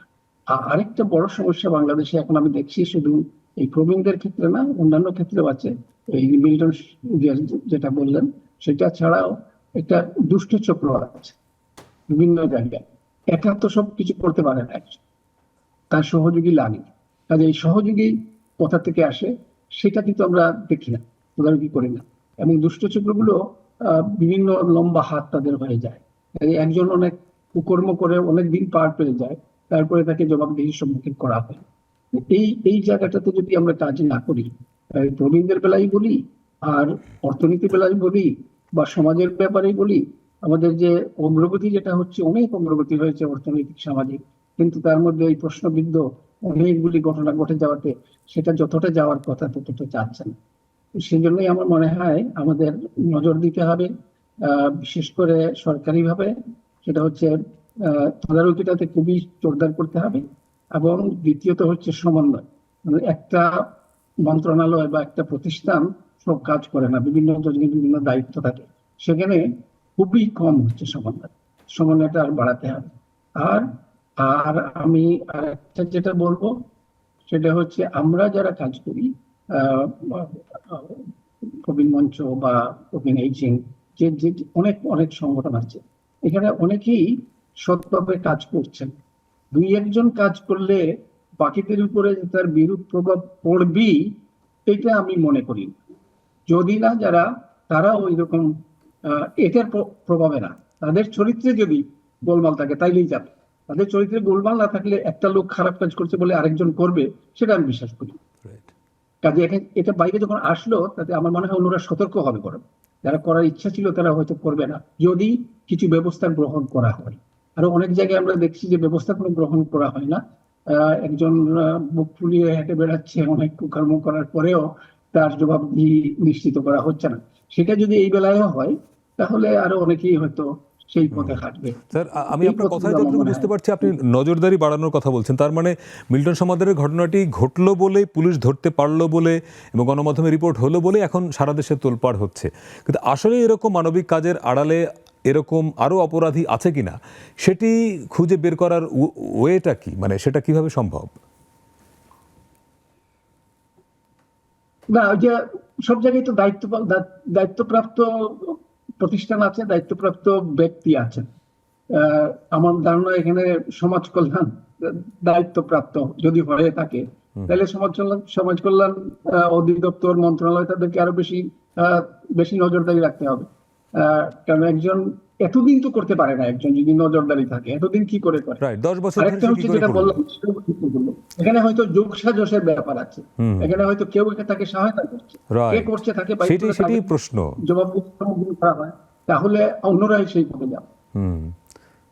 S5: আরেকটা বড় সমস্যা বাংলাদেশে এখন আমি দেখছি, শুধু এই প্রবীণদের ক্ষেত্রে না, অন্যান্য ক্ষেত্রেও আছে। এই মিল্টন যেটা বললেন সেটা ছাড়াও একটা দুষ্ট চক্র আছে বিভিন্ন জায়গায়। একা তো সব কিছু করতে পারে না, তার সহযোগী লাগে। কাজে এই সহযোগী কোথা থেকে আসে সেটা কিন্তু আমরা দেখি না, তদারকি করি না। এবং দুষ্ট চক্রগুলো বিভিন্ন লম্বা হাত তাদের হয়ে যায়। একজন অনেক কুকর্ম করে অনেক দিন পার পেয়ে যায়, তারপরে তাকে জবাবদিহির সম্মুখীন করা হয়। এই জায়গাটাতে যদি আমরা কাজ না করি, প্রবীণদের বেলায় বলি আর অর্থনীতির বেলায় বলি বা সমাজের ব্যাপারেই বলি, আমাদের যে অগ্রগতি যেটা হচ্ছে, অনেক অগ্রগতি হয়েছে অর্থনৈতিক সামাজিক, কিন্তু তার মধ্যে এই প্রশ্নবিদ্ধ অনেকগুলি ঘটনা ঘটে যাওয়াতে সেটা যতটা যাওয়ার কথা ততটা যাচ্ছে না। সেই জন্যই আমার মনে হয় আমাদের নজর দিতে হবে, বিশেষ করে সরকারিভাবে, সেটা হচ্ছে তদারকিটাতে খুবই জোরদার করতে হবে। এবং দ্বিতীয়ত হচ্ছে সমন্বয়। মানে একটা মন্ত্রণালয় বা একটা প্রতিষ্ঠান সব কাজ করে না, বিভিন্ন জনের বিভিন্ন দায়িত্ব থাকে, সেখানে খুবই কম হচ্ছে সমন্বয়টা আর বাড়াতে হবে। আর আর আমি আরেকটা যেটা বলবো সেটা হচ্ছে, আমরা যারা কাজ করি প্রবীণ মঞ্চ বা প্রবীণ এইজিং, যে অনেক অনেক সংগঠন আছে, এখানে অনেকেই সৎভাবে কাজ করছেন। দুই একজন কাজ করলে বাকিদের উপরে তার বিরূপ প্রভাব পড়বেই, এটা আমি মনে করি। যদি না যারা তারা ওই রকম এটার প্রভাবে না, তাদের চরিত্রে যদি গোলমাল থাকে তাইলেই যাবে। তাদের চরিত্রে গোলমাল না থাকলে একটা লোক খারাপ কাজ করছে বলে আরেকজন করবে, সেটা আমি বিশ্বাস করি। কাজে এটা বাইরে যখন আসলো, তাতে আমার মনে হয় অন্যরা সতর্ক হবে, বরং যারা করার ইচ্ছা ছিল তারা হয়তো করবে না, যদি কিছু ব্যবস্থা গ্রহণ করা হয়। আরো অনেক জায়গায় আমরা দেখছি যে ব্যবস্থা কোনো গ্রহণ করা হয় না, একজন বুক ফুলিয়ে হেঁটে বেড়াচ্ছে, অনেক কুকর্ম করার পরেও তার জবাবদিহি নিশ্চিত করা হচ্ছে না। সেটা যদি এই বেলায়ও হয়, তাহলে আরো অনেকেই হয়তো সেই পথে হাঁটবে।
S1: স্যার, আমি আপনার কথায় যতটুকু বুঝতে পারছি, আপনি নজরদারি বাড়ানোর কথা বলছেন। তার মানে মিল্টন সমাদরের ঘটনাটি ঘটলো বলে, পুলিশ ধরতে পারলো বলে এবং গণমাধ্যমে রিপোর্ট হলো বলে এখন সারা দেশে তোলপাড় হচ্ছে। কিন্তু আসলে এরকম মানবিক কাজের আড়ালে এরকম আরো অপরাধী আছে কিনা সেটি খুঁজে বের করার ওয়েটা কি, মানে সেটা কিভাবে সম্ভব?
S5: না, যে সব জায়গায় তো দায়িত্বপ্রাপ্ত প্রতিষ্ঠান আছে, দায়িত্বপ্রাপ্ত ব্যক্তি আছেন। আমার ধারণা এখানে সমাজ কল্যাণ দায়িত্বপ্রাপ্ত যদি হয়ে থাকে, তাহলে সমাজ কল্যাণ অধিদপ্তর, মন্ত্রণালয় তাদেরকে আরো বেশি নজরদারি রাখতে হবে। কারণ একজন এতদিন তো করতে পারে না, একজন যদি নজরদারি থাকে এতদিন কি করে করে।
S1: 10 বছর
S5: আরেকটা হচ্ছে যেটা বললাম, এখানে হয়তো যোগ সাজসের ব্যাপার আছে, এখানে হয়তো কেউ তাকে সহায়তা করছে, কে করছে তাকে
S1: সেটাই প্রশ্ন,
S5: জবাবদিহি করা হয়, তাহলে অন্যরাই সেই পথে যাবে।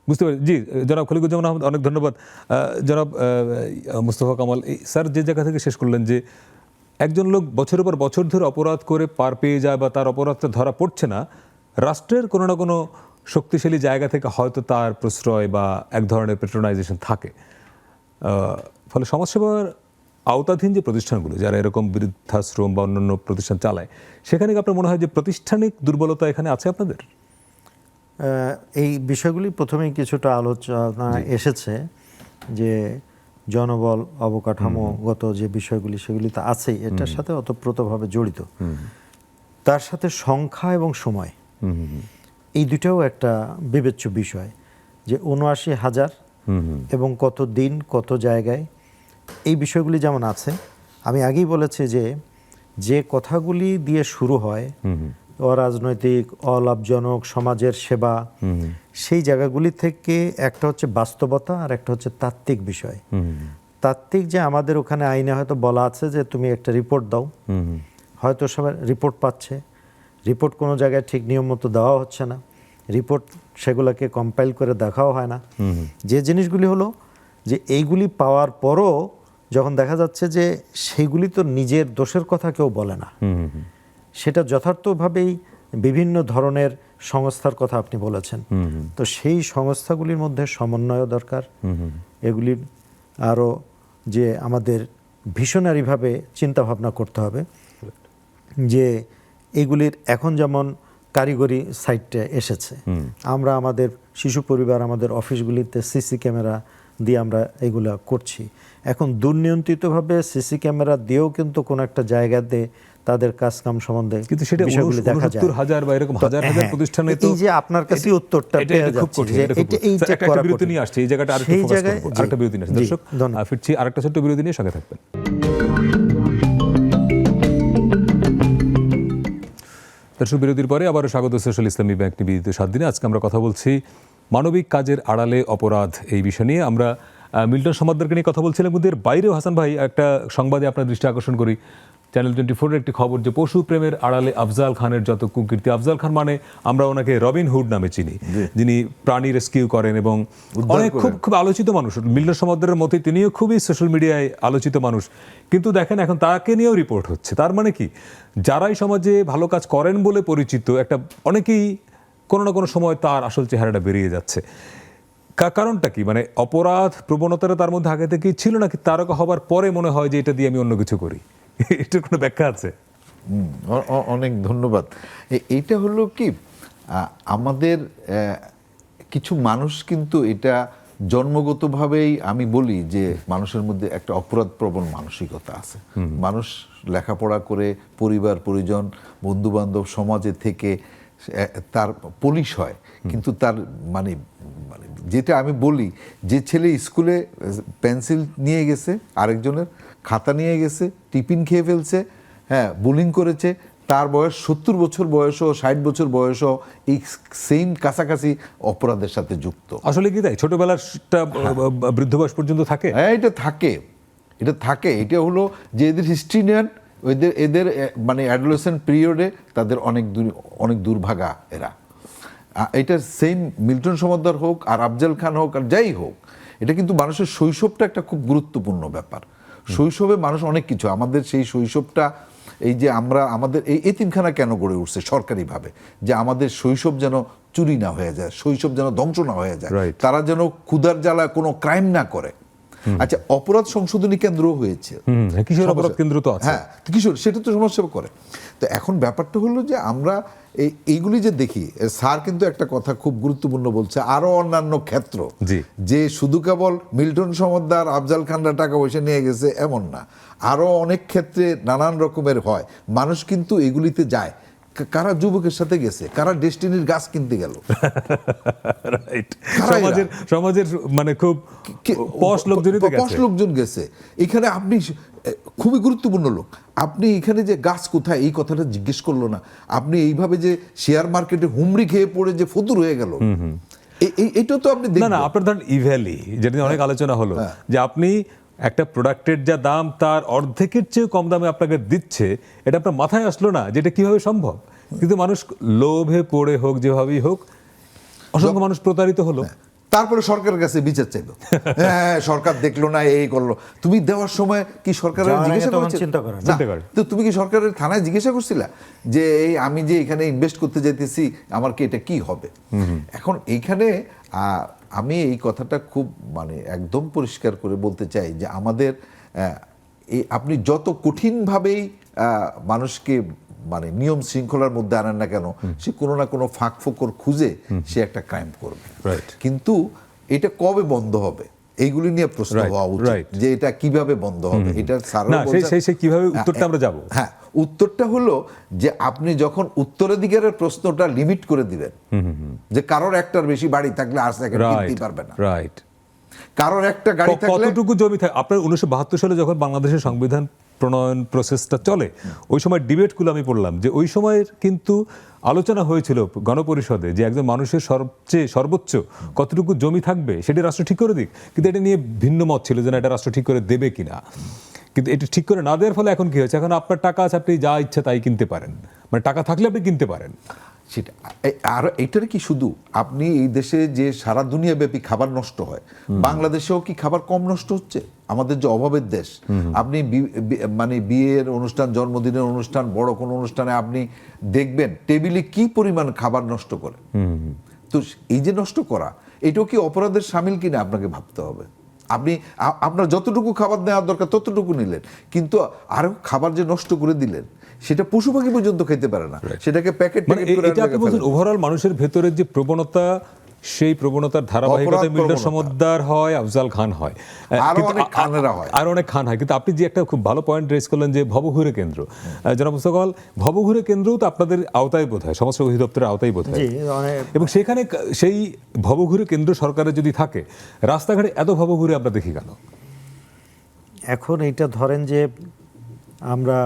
S1: বুঝতে পারি। জি, জনাব খলিকুজ্জামান আহমদ, অনেক ধন্যবাদ। জনাব মুস্তফা কামাল, স্যার যে জায়গা থেকে শেষ করলেন যে একজন লোক বছরের পর বছর ধরে অপরাধ করে পার পেয়ে যায় বা তার অপরাধটা ধরা পড়ছে না, রাষ্ট্রের কোনো না কোনো শক্তিশালী জায়গা থেকে হয়তো তার প্রশ্রয় বা এক ধরনের প্যাট্রোনাইজেশন থাকে। ফলে সমাজসেবার আওতাধীন যে প্রতিষ্ঠানগুলো যারা এরকম বৃদ্ধাশ্রম বা অন্যান্য প্রতিষ্ঠান চালায়, সেখানে আপনার মনে হয় যে প্রাতিষ্ঠানিক দুর্বলতা এখানে আছে আপনাদের?
S3: এই বিষয়গুলি প্রথমেই কিছুটা আলোচনা এসেছে যে জনবল, অবকাঠামোগত যে বিষয়গুলি সেগুলি তো আছেই, এটার সাথে ওতপ্রোতভাবে জড়িত। তার সাথে সংখ্যা এবং সময়, এই দুটাও একটা বিবেচ্য বিষয়, যে ৭৯,০০০ এবং কত দিন কত জায়গায়, এই বিষয়গুলি যেমন আছে। আমি আগেই বলেছি যে কথাগুলি দিয়ে শুরু হয় অরাজনৈতিক, অলাভজনক, সমাজের সেবা, সেই জায়গাগুলি থেকে একটা হচ্ছে বাস্তবতা আর একটা হচ্ছে তাত্ত্বিক বিষয়। তাত্ত্বিক যে আমাদের ওখানে আইনে হয়তো বলা আছে যে তুমি একটা রিপোর্ট দাও, হয়তো সবাই রিপোর্ট পাচ্ছে, রিপোর্ট কোনো জায়গায় ঠিক নিয়ম মতো দেওয়া হচ্ছে না, রিপোর্ট সেগুলোকে কম্পাইল করে দেখাও হয় না। যে জিনিসগুলি হলো যে এইগুলি পাওয়ার পরও যখন দেখা যাচ্ছে যে সেইগুলি তো নিজের দোষের কথা কেউ বলে না, সেটা যথার্থভাবেই বিভিন্ন ধরনের সংস্থার কথা আপনি বলেছেন, তো সেই সংস্থাগুলির মধ্যে সমন্বয় দরকার। এগুলির আরও যে আমাদের ভিশনারিভাবে চিন্তা ভাবনা করতে হবে যে এগুলির এখন যেমন কারিগরি সাইডটা এসেছে, আমরা আমাদের শিশু পরিবার, আমাদের অফিসগুলিতে সিসি ক্যামেরা দিয়ে আমরা এগুলা করছি। এখন দুর্নিয়ন্ত্রিতভাবে সিসি ক্যামেরা দিয়েও কিন্তু কোনো একটা জায়গাতে তাদের কাজকাম সম্বন্ধে
S1: কিন্তু সেটা
S3: বিষয়গুলি দেখা যায়।
S1: ৬৯,০০০ বা এরকম হাজার হাজার প্রতিষ্ঠানে তো
S3: এই যে আপনার কাছে উত্তরটা পেয়ে যাচ্ছি যে এই যে
S1: একটা বিরতি নিয়ে আসছে, এই জায়গাটা আরেকটু ফোকাস করব, আরেকটা বিরতি নিয়ে আসছে। দর্শক ফিরছি আরেকটা ছোট্ট বিরতি নিয়ে, সঙ্গে থাকবেন। দর্শক, বিরতির পরে আবারও স্বাগত সোশ্যাল ইসলামী ব্যাংক নিবেদিত ৭ দিনে। আজকে আমরা কথা বলছি মানবিক কাজের আড়ালে অপরাধ, এই বিষয় নিয়ে। আমরা মিল্টন সমাদ্দারকে নিয়ে কথা বলছিলাম, কিন্তু এর বাইরেও হাসান ভাই একটা সংবাদে আপনার দৃষ্টি আকর্ষণ করি। চ্যানেল 24-এর একটি খবর যে পশু প্রেমের আড়ালে আফজাল খানের যত কুকীর্তি। আফজাল খান মানে আমরা ওনাকে রবিন হুড নামে চিনি, যিনি প্রাণী রেস্কিউ করেন এবং অনেক খুব আলোচিত মানুষ। মিল্টন সমাদ্দারের মতে তিনিও খুবই সোশ্যাল মিডিয়ায় আলোচিত মানুষ, কিন্তু দেখেন এখন তাকে নিয়েও রিপোর্ট হচ্ছে। তার মানে কি, যারাই সমাজে ভালো কাজ করেন বলে পরিচিত, একটা অনেকেই কোনো না কোনো সময় তার আসল চেহারাটা বেরিয়ে যাচ্ছে। কারণটা কি? মানে অপরাধ প্রবণতাটা তার মধ্যে আগে থেকেই ছিল, নাকি তারকা হবার পরে মনে হয় যে এটা দিয়ে আমি অন্য কিছু করি? এটার কোনো ব্যাখ্যা আছে?
S2: অনেক ধন্যবাদ। এইটা হলো কি, আমাদের কিছু মানুষ কিন্তু এটা জন্মগতভাবেই, আমি বলি যে মানুষের মধ্যে একটা অপরাধ প্রবণ মানসিকতা আছে। মানুষ লেখাপড়া করে, পরিবার পরিজন, বন্ধু বান্ধব, সমাজে থেকে তার পুলিশ হয়, কিন্তু তার মানে যেটা আমি বলি, যে ছেলে স্কুলে পেন্সিল নিয়ে গেছে, আরেকজনের খাতা নিয়ে গেছে, টিফিন খেয়ে ফেলছে, হ্যাঁ, বুলিং করেছে, তার বয়স ৭০ বছর বয়সও, ৬০ বছর বয়সও এই সেম কাছাকাছি অপরাধের সাথে যুক্ত।
S1: আসলে কি তাই? ছোটবেলাটা বৃদ্ধ বয়স পর্যন্ত থাকে?
S2: হ্যাঁ, এটা থাকে। এটা হলো যে এদের হিস্ট্রি নেন, এদের মানে অ্যাডোলেসেন্ট পিরিয়ডে তাদের অনেক দুর্ভাগা এরা। এটা সেম মিল্টন সমাদ্দার হোক আর আফজাল খান হোক আর যাই হোক, এটা কিন্তু মানুষের শৈশবটা একটা খুব গুরুত্বপূর্ণ ব্যাপার। শৈশবে মানুষ অনেক কিছু, আমাদের সেই শৈশবটা, এই যে আমাদের এই এতিমখানা কেন গড়ে উঠছে সরকারিভাবে, যে আমাদের শৈশব যেন চুরি না হয়ে যায়, শৈশব যেন ধ্বংস না হয়ে যায়, তারা যেন ক্ষুধার জ্বালায় কোনো ক্রাইম না করে। আচ্ছা, অপরাধ সংশোধনী কেন্দ্র হয়েছে,
S1: কিশোর অপরাধ কেন্দ্র তো আছে,
S2: হ্যাঁ, কিশোর, সেটা তো সমাজসেবা করে। তো এখন ব্যাপারটা হলো যে আমরা এইগুলি যে দেখি, স্যার কিন্তু একটা কথা খুব গুরুত্বপূর্ণ বলছে, আরো অন্যান্য ক্ষেত্র, যে শুধু কেবল মিল্টন সমাদ্দার, আফজাল খানরা টাকা পয়সা নিয়ে গেছে এমন না, আরো অনেক ক্ষেত্রে নানান রকমের হয়। মানুষ কিন্তু এগুলিতে যায়, কারা যুবকের সাথে গেছে, কারা ডেস্টিনির গাছ কিনতে গেল,
S1: সমাজের মানে খুব পশ
S2: লোকজন গেছে। এখানে আপনি খুবই গুরুত্বপূর্ণ লোক, আপনি এখানে যে গাছ কোথায় এই কথাটা জিজ্ঞেস করলো না, আপনি এইভাবে যে শেয়ার মার্কেটে হুমড়ি খেয়ে পড়ে যে ফতুর হয়ে গেল, এইটা তো আপনি
S1: না, আপনার ধরেন ইভ্যালি, যেটা অনেক আলোচনা হলো, যে আপনি একটা প্রোডাক্টের যা দাম তার অর্ধেকের চেয়ে কম দামে আপনাকে দিচ্ছে, এটা আপনার মাথায় আসলো না যে এটা কিভাবে সম্ভব? কিন্তু মানুষ লোভে পড়ে হোক, যেভাবেই হোক, অসংখ্য মানুষ প্রতারিত হলো।
S2: তারপরে সরকারের কাছে বিচার চাইলো, হ্যাঁ সরকার দেখলো না, এই করলো। তুমি দেওয়ার সময় কি সরকারের জিজ্ঞাসা করছিলে? তো তুমি কি সরকারের থানায় জিজ্ঞাসা করছিলা যে এই আমি যে এখানে ইনভেস্ট করতে যাইতেছি, আমার কি এটা কি হবে? এখন এইখানে আমি এই কথাটা খুব মানে একদম পরিষ্কার করে বলতে চাই যে আমাদের আপনি যত কঠিনভাবেই মানুষকে মানে নিয়ম শৃঙ্খলার মধ্যে আনেন না কেন, সে কোনো না কোনো ফাঁক ফোকর খুঁজে সে একটা ক্রাইম করবে। কিন্তু এটা কবে বন্ধ হবে? এইগুলি নিয়ে প্রশ্ন
S1: Right,
S2: হওয়া উচিত
S1: right.
S2: যে এটা কিভাবে বন্ধ হবে। এটা স্যার
S1: না, সেই কিভাবে উত্তরটা আমরা যাব।
S2: হ্যাঁ, উত্তরটা হলো যে আপনি যখন উত্তরাধিকারের প্রশ্নটা লিমিট করে দিবেন, যে কারোর একটার বেশি বাড়ি থাকলে আর সেকেন্ড কিনতেই পারবে না,
S1: রাইট।
S2: কারোর একটা গাড়ি থাকলে
S1: কতটুকু জমি থাকে আপনার 1972 সালে যখন বাংলাদেশের সংবিধান প্রণয়ন প্রসেসটা চলে, ওই সময় ডিবেটগুলো আমি পড়লাম যে ওই সময়ের কিন্তু আলোচনা হয়েছিল গণপরিষদে যে একজন মানুষের সর্বোচ্চ কতটুকু জমি থাকবে সেটা রাষ্ট্র ঠিক করে দিক, কিন্তু এটা নিয়ে ভিন্ন মত ছিল যে না, এটা রাষ্ট্র ঠিক করে দেবে কিনা। কিন্তু এটা ঠিক করে না দেওয়ার ফলে এখন কি হয়েছে, এখন আপনার টাকা আছে, আপনি যা ইচ্ছা তাই কিনতে পারেন, মানে টাকা থাকলে আপনি কিনতে পারেন।
S2: সেটা আর এটার কি শুধু আপনি এই দেশে যে সারা দুনিয়া ব্যাপী খাবার নষ্ট হয়, বাংলাদেশেও কি খাবার কম নষ্ট হচ্ছে? আমাদের যে অভাবের দেশ, আপনি মানে বিয়ের অনুষ্ঠান, জন্মদিনের অনুষ্ঠান, বড় কোনো অনুষ্ঠানে আপনি দেখবেন টেবিলে কি পরিমাণ খাবার নষ্ট করে। তো এই যে নষ্ট করা, এটাও কি অপরাধের শামিল কিনা আপনাকে ভাবতে হবে। আপনি আপনার যতটুকু খাবার নেওয়ার দরকার ততটুকু নিলেন, কিন্তু আরো খাবার যে নষ্ট করে দিলেন, সেটা পশু পাখি পর্যন্ত খেতে পারে না, সেটাকে প্যাকেট
S1: মানে এটা আপনি বলছেন ওভারঅল মানুষের ভেতরের যে প্রবণতা, সেই প্রবণতার ধারাবাহিকতায় মিল্টন সমদ্দার হয়, আফজাল খান হয়,
S2: আরো অনেক খানেরা হয়,
S1: আর অনেক খান হয়। কিন্তু আপনি যে একটা খুব ভালো পয়েন্ট রেজ করলেন যে ভবঘুরে কেন্দ্র, জনাব মুস্তাক, ভবঘুরে কেন্দ্রও তো আপনাদের আওতায় বোধ হয়, স্বরাষ্ট্র অধিদপ্তরের আওতায় বোধ হয়, এবং সেখানে সেই ভবঘুরে কেন্দ্র সরকারের যদি থাকে, রাস্তাঘাটে এত ভবঘুরে আমরা দেখি কেন?
S3: এখন এইটা ধরেন যে আমরা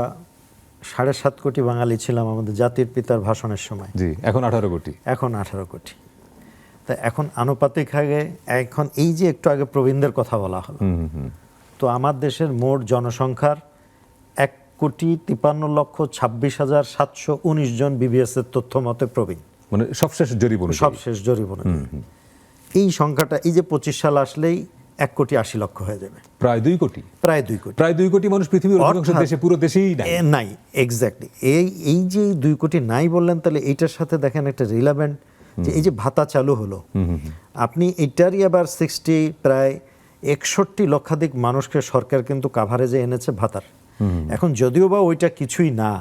S3: 7.5 কোটি বাঙালি ছিলাম আমাদের জাতির পিতার ভাষণের সময়,
S1: জি, এখন 18 কোটি,
S3: এখন 18 কোটি। তা এখন আনুপাতিক আগে, এখন এই যে একটু আগে প্রবীণদের কথা বলা হলো, তো আমার দেশের মোট জনসংখ্যার 1,53,26,719 জন বিবিএস এর তথ্য মতে প্রবীণ,
S1: মানে সবশেষ জরিপ অনুযায়ী।
S3: সবশেষ জরিপ অনুযায়ী। এই সংখ্যাটা এই যে 25 সাল আসলেই 1,80,00,000 হয়ে যাবে,
S1: প্রায় 2 কোটি,
S3: প্রায় 2 কোটি।
S1: প্রায় 2 কোটি মানুষ পৃথিবীর অধিকাংশ দেশে, পুরো দেশেই নাই।
S3: নাই, এক্স্যাক্টলি। এই যে 2 কোটি নাই বললেন, তাহলে এইটার সাথে দেখেন একটা রিলেভেন্ট যে এই যে ভাতা চালু হলো, আপনি এটারই আবার প্রায় 61 লক্ষাধিক মানুষকে সরকার কিন্তু কাভারেজে এনেছে ভাতার। এখন যদিও বা ওইটা কিছুই না,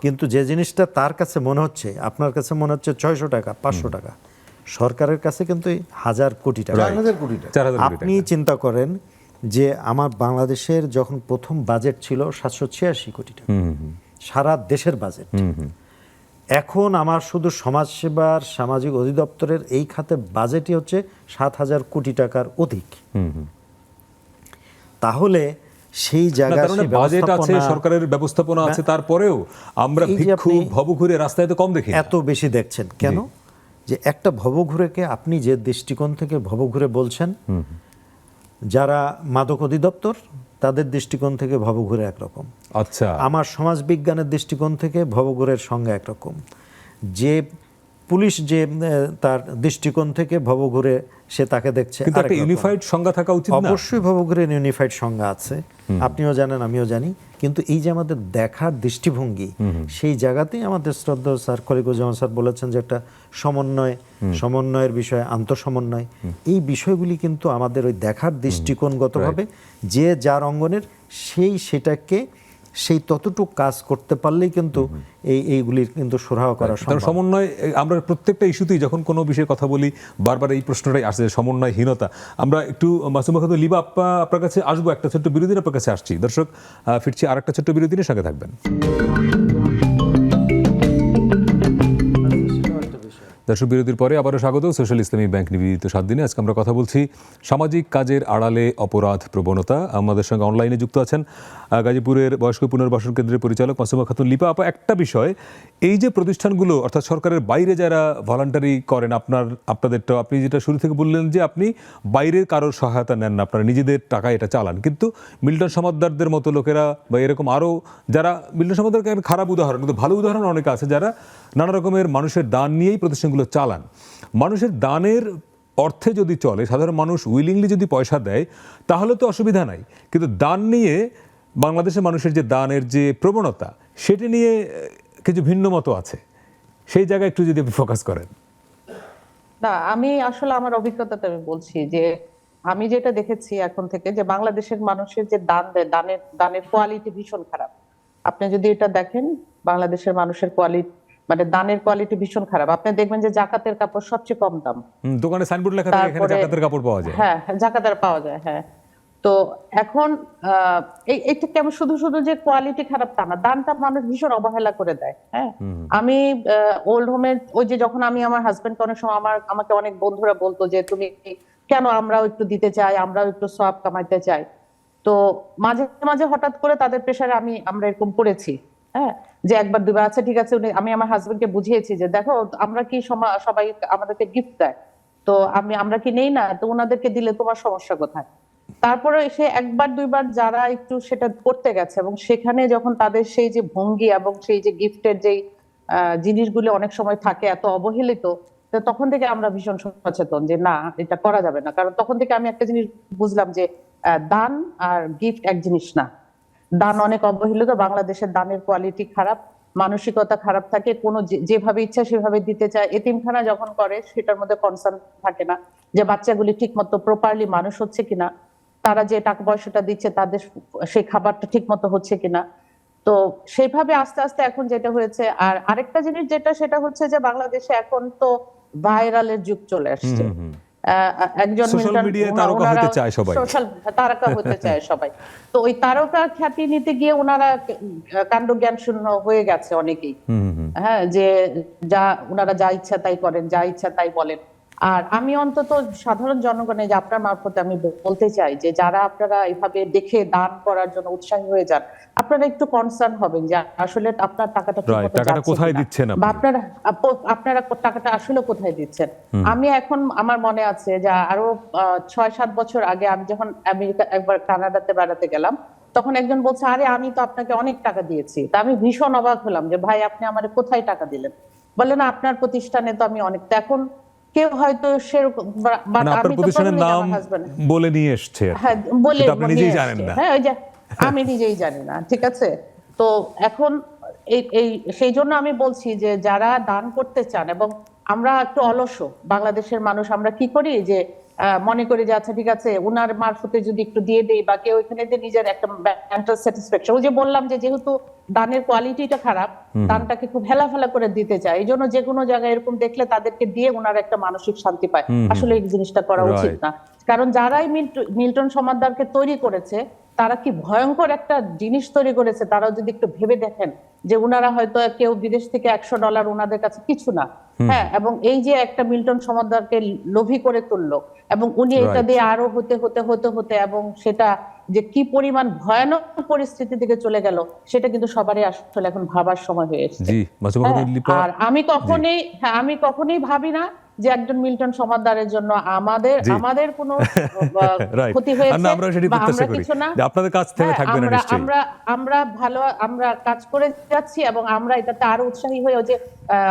S3: কিন্তু যে জিনিসটা তার কাছে মনে হচ্ছে, আপনার কাছে মনে হচ্ছে 600 টাকা, 500 টাকা, সরকারের কাছে কিন্তু 1,000 কোটি টাকা।
S2: 4,000 কোটি টাকা।
S1: 4,000 কোটি
S3: আপনি চিন্তা করেন যে আমার বাংলাদেশের যখন প্রথম বাজেট ছিল 786 কোটি টাকা, সারা দেশের বাজেট। এখন আমার শুধু সমাজসেবার সামাজিক অধিদপ্তরের এই খাতে বাজেটই হচ্ছে 7,000 কোটি টাকার অধিক। তাহলে সেই জায়গায়
S1: বাজেট আছে, সরকারের ব্যবস্থাপনা আছে, তারপরেও আমরা ভিক্ষু ভবঘুরে রাস্তায় তো কম দেখি।
S3: এত বেশি দেখছেন কেন? যে একটা ভবঘুরেকে আপনি যে দৃষ্টিকোণ থেকে ভবঘুরে বলছেন, যারা মাদক অধিদপ্তর তাদের দৃষ্টিকোণ থেকে ভবঘুরে একরকম,
S1: আচ্ছা,
S3: আমার সমাজ বিজ্ঞানের দৃষ্টিকোণ থেকে ভবঘুরের সংজ্ঞা একরকম, যে পুলিশ যে তার দৃষ্টিকোণ থেকে ভবঘুরে সে তাকে দেখছে।
S1: কিন্তু একটা ইউনিফাইড সংজ্ঞা থাকা উচিত না?
S3: অবশ্যই ভবঘুরের ইউনিফাইড সংজ্ঞা আছে, আপনিও জানেন আমিও জানি, কিন্তু এই যে আমাদের দেখার দৃষ্টিভঙ্গি, সেই জায়গাতেই আমাদের শ্রদ্ধেয় স্যার খলিকুজ্জামান স্যার বলেছেন যে একটা সমন্বয়ের বিষয়, আন্তঃসমন্বয়, এই বিষয়গুলি কিন্তু আমাদের ওই দেখার দৃষ্টিকোণগতভাবে যে যার অঙ্গনের সেটাকে সেই ততটুকু কাজ করতে পারলেই কিন্তু এইগুলির কিন্তু সুরাহা করা সম্ভব।
S1: সমন্বয়, আমরা প্রত্যেকটা ইস্যুতেই যখন কোনো বিষয়ে কথা বলি বারবার এই প্রশ্নটাই আসছে, সমন্বয়হীনতা। আমরা একটু মাসুমা খাতুন লিবা আপনার কাছে আসবো, একটা ছোট্ট বিরতির আপনার কাছে আসছি। দর্শক, ফিরছি আর একটা ছোট্ট বিরতির সঙ্গে থাকবেন। দর্শক, বিরতির পরে আবারও স্বাগত সোশ্যাল ইসলামী ব্যাংক নিবেদিত 7 দিনে। আজকে আমরা কথা বলছি সামাজিক কাজের আড়ালে অপরাধ প্রবণতা। আমাদের সঙ্গে অনলাইনে যুক্ত আছেন গাজীপুরের বয়স্ক পুনর্বাসন কেন্দ্রের পরিচালক মাসুমা খাতুন লিপা আপা। একটা বিষয়, এই যে প্রতিষ্ঠানগুলো অর্থাৎ সরকারের বাইরে যারা ভলান্টারি করেন, আপনাদেরটা আপনি যেটা শুরু থেকে বললেন যে আপনি বাইরের কারোর সহায়তা নেন না, আপনারা নিজেদের টাকায় এটা চালান, কিন্তু মিল্টন সমাদ্দারদের মতো লোকেরা বা এরকম আরও যারা, মিল্টন সমাদ্দার একটা খারাপ উদাহরণ, কিন্তু ভালো উদাহরণ অনেক আছে, যারা নানা রকমের মানুষের দান নিয়েই প্রতিষ্ঠানগুলো চালান। মানুষের দানের অর্থে যদি চলে, সাধারণ মানুষ উইলিংলি যদি পয়সা দেয় তাহলে তো অসুবিধা নাই, কিন্তু দান নিয়ে বাংলাদেশের মানুষের যে দানের যে প্রবণতা, সেটি নিয়ে কিছু ভিন্ন মতো আছে, সেই জায়গায় একটু যদি আপনি ফোকাস করেন।
S4: না, আমি আসলে আমার অভিজ্ঞতাটা আমি বলছি যে আমি যেটা দেখেছি এখন থেকে, যে বাংলাদেশের মানুষের যে দান দেয়, দানের কোয়ালিটি ভীষণ খারাপ। আপনি যদি এটা দেখেন, বাংলাদেশের মানুষের মানে দানের কোয়ালিটি ভীষণ খারাপ। আপনি দেখবেন যে জাকাতের কাপড় সবচেয়ে কম দাম।
S1: দোকানে সাইনবোর্ড লেখা থাকে এখানে
S4: তারপরে
S1: জাকাতের কাপড় পাওয়া যায়।
S4: হ্যাঁ, জাকাতের পাওয়া যায়, হ্যাঁ। তো এখন এইটা কেমন শুধু শুধু যে কোয়ালিটি খারাপ তা না, দানটা মানুষ ভীষণ অবহেলা করে দেয়। হ্যাঁ, আমি ওল্ড হোমের ওই যে যখন আমি আমার হাজবেন্ডকে অনেক সময় আমাকে অনেক বন্ধুরা বলতো যে তুমি কেন, আমরাও একটু দিতে চাই, আমরাও একটু সওয়াব কামাইতে চাই। তো মাঝে মাঝে হঠাৎ করে তাদের প্রেসারে আমরা এরকম করেছি। হ্যাঁ, যে একবার দুবার, আচ্ছা ঠিক আছে, আমি আমার হাজবেন্ডকে বুঝিয়েছি যে দেখো আমরা কি সবাই আমাদেরকে গিফট দেয়, তো আমরা কি নেই না, তো ওনাদেরকে দিলে তোমার সমস্যা কোথায়? তারপরে সে একবার দুইবার যারা একটু সেটা করতে গেছে এবং সেখানে যখন তাদের সেই যে ভঙ্গি এবং সেই যে গিফটের যেই জিনিসগুলো অনেক সময় থাকে এত অবহেলিত, তো তখন থেকে আমরা ভীষণ সচেতন যে না, এটা করা যাবে না। কারণ তখন থেকে আমি একটা জিনিস বুঝলাম যে দান আর গিফট এক জিনিস না। দান অনেক অবহেলিত, বাংলাদেশের দানের কোয়ালিটি খারাপ, মানসিকতা খারাপ থাকে, কোনো যেভাবে ইচ্ছা সেভাবে দিতে চায়। এতিমখানা যখন করে সেটার মধ্যে কনসার্ন থাকে না যে বাচ্চাগুলি ঠিক মতো প্রপারলি মানুষ হচ্ছে কিনা, তারা যে টাকা পয়সাটা দিচ্ছে তাদের সেই খাবারটা ঠিক মতো হচ্ছে কিনা। তো সেইভাবে আস্তে আস্তে এখন যেটা হয়েছে, আর আরেকটা জিনিস যেটা, সেটা হচ্ছে যে বাংলাদেশে এখন তো ভাইরালের যুগ চলে আসছে। একজন
S1: সোশ্যাল মিডিয়ায় তারকা হতে চায় সবাই,
S4: সোশ্যাল তারকা হতে চায় সবাই। তো ওই তারকা খ্যাতি নিতে গিয়ে ওনারা কাণ্ড জ্ঞান শূন্য হয়ে গেছে অনেকেই। হ্যাঁ, যে ওনারা যা ইচ্ছা তাই করেন, যা ইচ্ছা তাই বলেন। আর আমি অন্তত সাধারণ জনগণে যে আপনার মারফতে আমি বলতে চাই যে যারা আপনারা এইভাবে দেখে দান করার জন্য উৎসাহী হয়ে যান, আপনারা একটু কনসার্ন হবেন যে আসলে আপনার টাকাটা
S1: টাকাটা কোথায় দিচ্ছেন,
S4: বা আপনারা টাকাটা আসলে কোথায় দিচ্ছেন। আমি এখন আমার মনে আছে যে আরো 6-7 বছর আগে আমি যখন আমেরিকা একবার কানাডাতে বেড়াতে গেলাম, তখন একজন বলছে আরে আমি তো আপনাকে অনেক টাকা দিয়েছি। তা আমি ভীষণ অবাক হলাম যে ভাই আপনি আমারে কোথায় টাকা দিলেন? বলে না আপনার প্রতিষ্ঠানে তো আমি অনেক। এখন কেউ হয়তো সেরকম,
S1: মানে আপনার প্রতিষ্ঠানের নাম বলে নিয়ে এসেছে,
S4: হ্যাঁ বলে
S1: আপনি নিজেই জানেন না।
S4: হ্যাঁ, ওই যে আমি নিজেই জানি না, ঠিক আছে। তো এখন এই সেই জন্য আমি বলছি যে যারা দান করতে চান, এবং আমরা একটু অলস বাংলাদেশের মানুষ, আমরা কি করি যে মনে করি যে আচ্ছা ঠিক আছে উনার মারফতে যদি একটু দিয়ে দেই বা কেউ এখানে দিয়ে নিজের একটা মেন্টাল স্যাটিসফ্যাকশন, ওই যে বললাম যে যেহেতু দানের কোয়ালিটিটা খারাপ, দানটাকে খুব হেলাফেলা করে দিতে চায়, এই জন্য যে কোনো জায়গায় এরকম দেখলে তাদেরকে দিয়ে ওনার একটা মানসিক শান্তি পায়। আসলে এই জিনিসটা করা উচিত না। কারণ যারাই মিল্টন সমাদদারকে তৈরি করেছে তারা কি ভয়ঙ্কর একটা জিনিস তৈরি করেছে, তারাও যদি একটু ভেবে দেখেন যে উনারা হয়তো কেউ বিদেশ থেকে $100 উনাদের কাছে কিছু না। হ্যাঁ, এবং এই যে একটা মিল্টন সমাদদারকে লোভী করে তুললো এবং উনি এটা দিয়ে আরো হতে হতে হতে হতে এবং সেটা যে কি পরিমাণ ভয়ানক পরিস্থিতির দিকে চলে গেল, সেটা কিন্তু সবারই আসলে এখন ভাবার সময় হয়ে এসেছে। আর আমি কখনোই ভাবি না যে একজন মিল্টন সমাদদারের জন্য আমাদের কোনো ক্ষতি হয়েছে বা আমরা কিছু না।
S1: আপনাদের কাছ থেকে থাকবে না নিশ্চয়ই।
S4: আমরা কাজ করে যাচ্ছি এবং আমরা এটাতে আরো উৎসাহী হয়ে, যে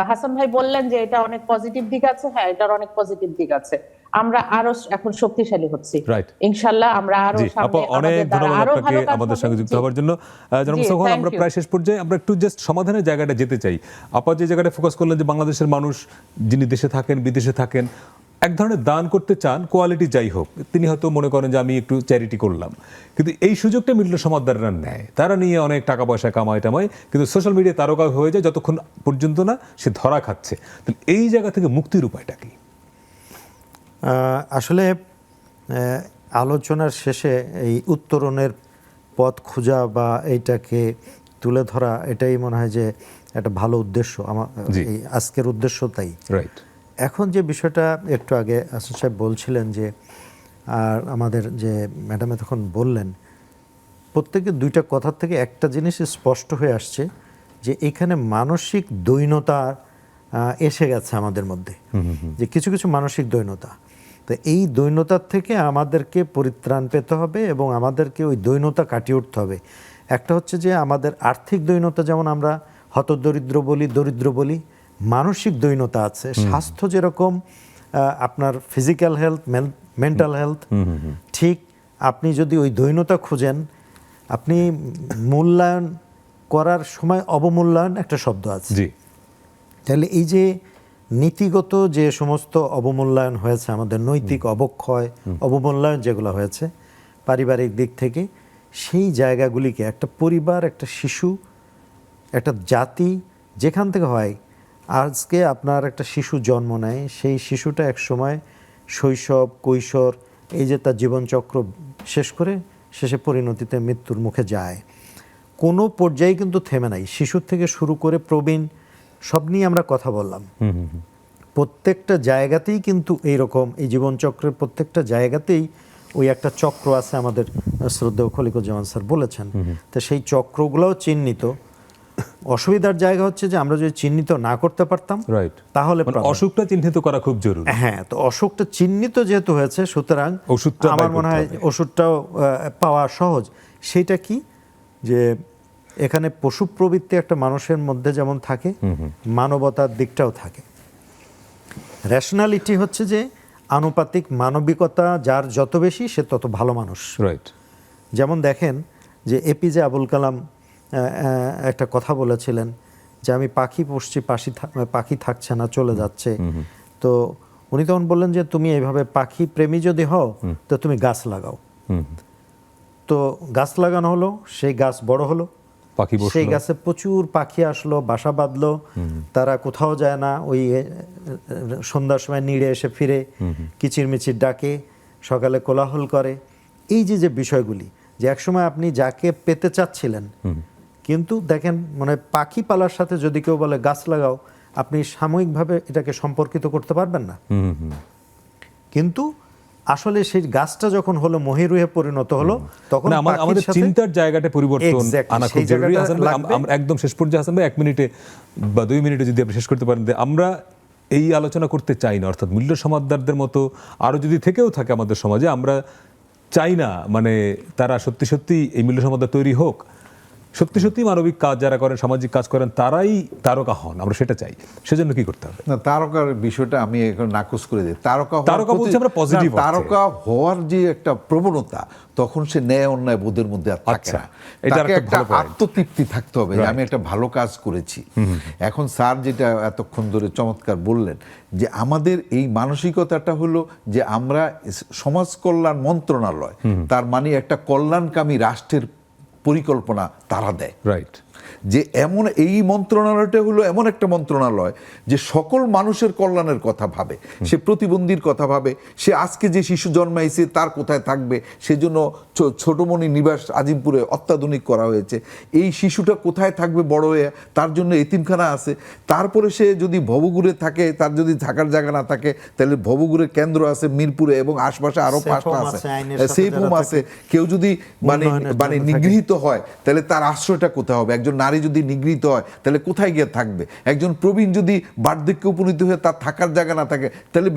S4: হাসান ভাই বললেন যে এটা অনেক পজিটিভ দিক আছে, হ্যাঁ এটার অনেক পজিটিভ দিক আছে। আমরা আরো এখন শক্তিশালী হচ্ছি ইনশাআল্লাহ। আমরা আরো সামনে
S1: অনেক ধন্যবাদ আপনাকে আমাদের সঙ্গে যুক্ত হওয়ার জন্য। জনাব সোহান, আমরা প্রায় শেষ পর্যায়ে, আমরা একটু জাস্ট সমাধানের জায়গাটা যেতে চাই। আপা যে জায়গাটা ফোকাস করলেন যে বাংলাদেশের মানুষ যিনি দেশে থাকেন বিদেশে থাকেন এক ধরনের দান করতে চান, কোয়ালিটি যাই হোক, তিনি হয়তো মনে করেন যে আমি একটু চ্যারিটি করলাম, কিন্তু এই সুযোগটা মিল্টন সমাদদাররা নেয়, তারা নিয়ে অনেক টাকা পয়সা কামায় টামায়, কিন্তু সোশ্যাল মিডিয়ায় তারকা হয়ে যায় যতক্ষণ পর্যন্ত না সে ধরা খাচ্ছে। এই জায়গা থেকে মুক্তির উপায়টা কি?
S3: আসলে আলোচনার শেষে এই উত্তরণের পথ খোঁজা বা এইটাকে তুলে ধরা, এটাই মনে হয় যে একটা ভালো উদ্দেশ্য আমার এই আজকের উদ্দেশ্য। তাই এখন যে বিষয়টা একটু আগে হাসান সাহেব বলছিলেন যে, আর আমাদের যে ম্যাডাম তখন বললেন, প্রত্যেকের দুইটা কথার থেকে একটা জিনিস স্পষ্ট হয়ে আসছে যে এখানে মানসিক দৈন্যতা এসে গেছে আমাদের মধ্যে, যে কিছু কিছু মানসিক দৈন্যতা। তো এই দৈন্যতার থেকে আমাদেরকে পরিত্রাণ পেতে হবে এবং আমাদেরকে ওই দৈন্যতা কাটিয়ে উঠতে হবে। একটা হচ্ছে যে আমাদের আর্থিক দৈন্যতা, যেমন আমরা হতদরিদ্র বলি, দরিদ্র বলি, মানসিক দৈন্যতা আছে। স্বাস্থ্য যেরকম আপনার ফিজিক্যাল হেলথ, মেন্টাল হেলথ, ঠিক আপনি যদি ওই দৈন্যতা খুঁজেন, আপনি মূল্যায়ন করার সময় অবমূল্যায়ন একটা শব্দ আছে। তাহলে এই যে নীতিগত যে সমস্ত অবমূল্যায়ন হয়েছে, আমাদের নৈতিক অবক্ষয়, অবমূল্যায়ন যেগুলো হয়েছে পারিবারিক দিক থেকে, সেই জায়গাগুলিকে একটা পরিবার, একটা শিশু, একটা জাতি যেখান থেকে হয়, আজকে আপনার একটা শিশু জন্ম নেয়, সেই শিশুটা একসময় শৈশব, কৈশোর, এই যে তার জীবনচক্র শেষ করে শেষে পরিণতিতে মৃত্যুর মুখে যায়। কোনো পর্যায়ে কিন্তু থেমে নাই, শিশুর থেকে শুরু করে প্রবীণ সব নিয়ে আমরা কথা বললাম। প্রত্যেকটা জায়গাতেই কিন্তু এইরকম, এই জীবনচক্রের প্রত্যেকটা জায়গাতেই ওই একটা চক্র আছে, আমাদের শ্রদ্ধেয় খলিকুজ্জামান স্যার বলেছেন। তো সেই চক্রগুলোও চিহ্নিত। অসুবিধার জায়গা হচ্ছে যে আমরা যদি চিহ্নিত না করতে পারতাম,
S1: রাইট,
S3: তাহলে problem।
S1: অসুখটা চিহ্নিত করা খুব জরুরি।
S3: হ্যাঁ, তো অসুখটা চিহ্নিত যেহেতু হয়েছে, সুতরাং
S1: ওষুধটা
S3: আমার
S1: বের
S3: মনে হয়
S1: করতে হবে।
S3: ওষুধটাও পাওয়া সহজ। সেটা কি, যে এখানে পশু প্রবৃত্তি একটা মানুষের মধ্যে যেমন থাকে, মানবতার দিকটাও থাকে। রেশনালিটি হচ্ছে যে আনুপাতিক মানবিকতা যার যত বেশি সে তত ভালো মানুষ।
S1: রাইট,
S3: যেমন দেখেন যে এপিজে আবুল কালাম একটা কথা বলেছিলেন যে আমি পাখি পুষছি, পাখি থাকছে না, চলে যাচ্ছে। তো উনি তখন বললেন যে তুমি এইভাবে পাখি প্রেমী যদি হও তো তুমি গাছ লাগাও। তো গাছ লাগানো হলো, সেই গাছ বড় হলো,
S1: পাখি বসলো।
S3: সেই গাছে প্রচুর পাখি আসলো, বাসা বাঁধলো, তারা কোথাও যায় না, ওই সন্ধ্যার সময় নিড়ে এসে ফিরে কিচিরমিচির ডাকে, সকালে কোলাহল করে। এই যে যে বিষয়গুলি, যে একসময় আপনি যাকে পেতে চাচ্ছিলেন, কিন্তু দেখেন মানে পাখি পালার সাথে যদি কেউ বলে গাছ লাগাও, আপনি সাময়িকভাবে এটাকে সম্পর্কিত করতে পারবেন না। কিন্তু আসলে সেই গাছটা যখন হলো মহিরুহে পরিণত হলো, তখন
S1: মানে
S3: পাখির
S1: আমাদের
S3: সাথে-
S1: চিন্তার জায়গাটা পরিবর্তন
S3: Exactly,
S1: আনা খুব
S3: সেই
S1: জরুরি।
S3: জায়গাটা
S1: হাসান ভাই,
S3: লাগবে।
S1: আমরা একদম শেষ পর্যায়ে হাসান ভাই 1 মিনিটে বা 2 মিনিটে যদি আপনি শেষ করতে পারেন, যে আমরা এই আলোচনা করতে চাই না, অর্থাৎ মূল্য সমাদদারদের মতো আরো যদি থেকেও থাকে আমাদের সমাজে, আমরা চাই না মানে তারা সত্যি সত্যি এই মূল্য সমাদদার তৈরি হোক, সত্যি সত্যি মানবিক কাজ যারা করেন, সামাজিক কাজ করেন, তারাই তারকা হন, আমরা সেটা চাই। সেজন্য কি করতে হবে?
S2: না, তারকার বিষয়টা আমি এখন নাকচ করে দিই। তারকা হওয়ার
S1: তারকা
S2: প্রতি-
S1: বলছি আমরা positive
S2: না,
S1: অর্থে।
S2: তারকা হওয়ার যে একটা প্রবণতা, তখন সে ন্যায় অন্যায় বোধের মধ্যে আর থাকে
S1: আচ্ছা,
S2: না।
S1: এটা
S2: তাকে
S1: একটা
S2: একটা
S1: ভালো point।
S2: আত্মতৃপ্তি থাকতে হবে যে আমি একটা ভালো কাজ করেছি। এখন স্যার যেটা এতক্ষণ ধরে চমৎকার বললেন, যে আমাদের এই মানসিকতাটা হলো যে আমরা সমাজ কল্যাণ মন্ত্রণালয়, তার মানে একটা কল্যাণকামী রাষ্ট্রের পরিকল্পনা তারা দেয়।
S1: রাইট,
S2: যে এমন এই মন্ত্রণালয়টা হলো এমন একটা মন্ত্রণালয় যে সকল মানুষের কল্যাণের কথা ভাবে, সে প্রতিবন্ধীর কথা ভাবে, সে আজকে যে শিশু জন্মাইছে তার কোথায় থাকবে, সেজন্য ছোটমণি নিবাস আজিমপুরে অত্যাধুনিক করা হয়েছে। এই শিশুটা কোথায় থাকবে বড় হয়ে, তার জন্য এতিমখানা আছে। তারপরে সে যদি ভবঘুরে থাকে, তার যদি থাকার জায়গা না থাকে, তাহলে ভবঘুরের কেন্দ্র আছে মিরপুরে এবং আশপাশে আরো
S3: সেফ
S2: 5টা
S3: হোম
S2: আছে,
S3: আছে, আইনের সাথে
S2: সেফ হোম
S3: যারা
S2: আছে। কেউ যদি মানে
S3: উন্নয়নের
S2: মানে
S3: জন্য থাকে।
S2: নিগৃহীত হয়, তাহলে তার আশ্রয়টা কোথায় হবে? একজন নারী যদি নিগৃহীত হয়, তাহলে কোথায় গিয়ে থাকবে? একজন প্রবীণ যদি বার্ধক্যে উপনীত হয়ে তার থাকার জায়গা না থাকে, তাহলে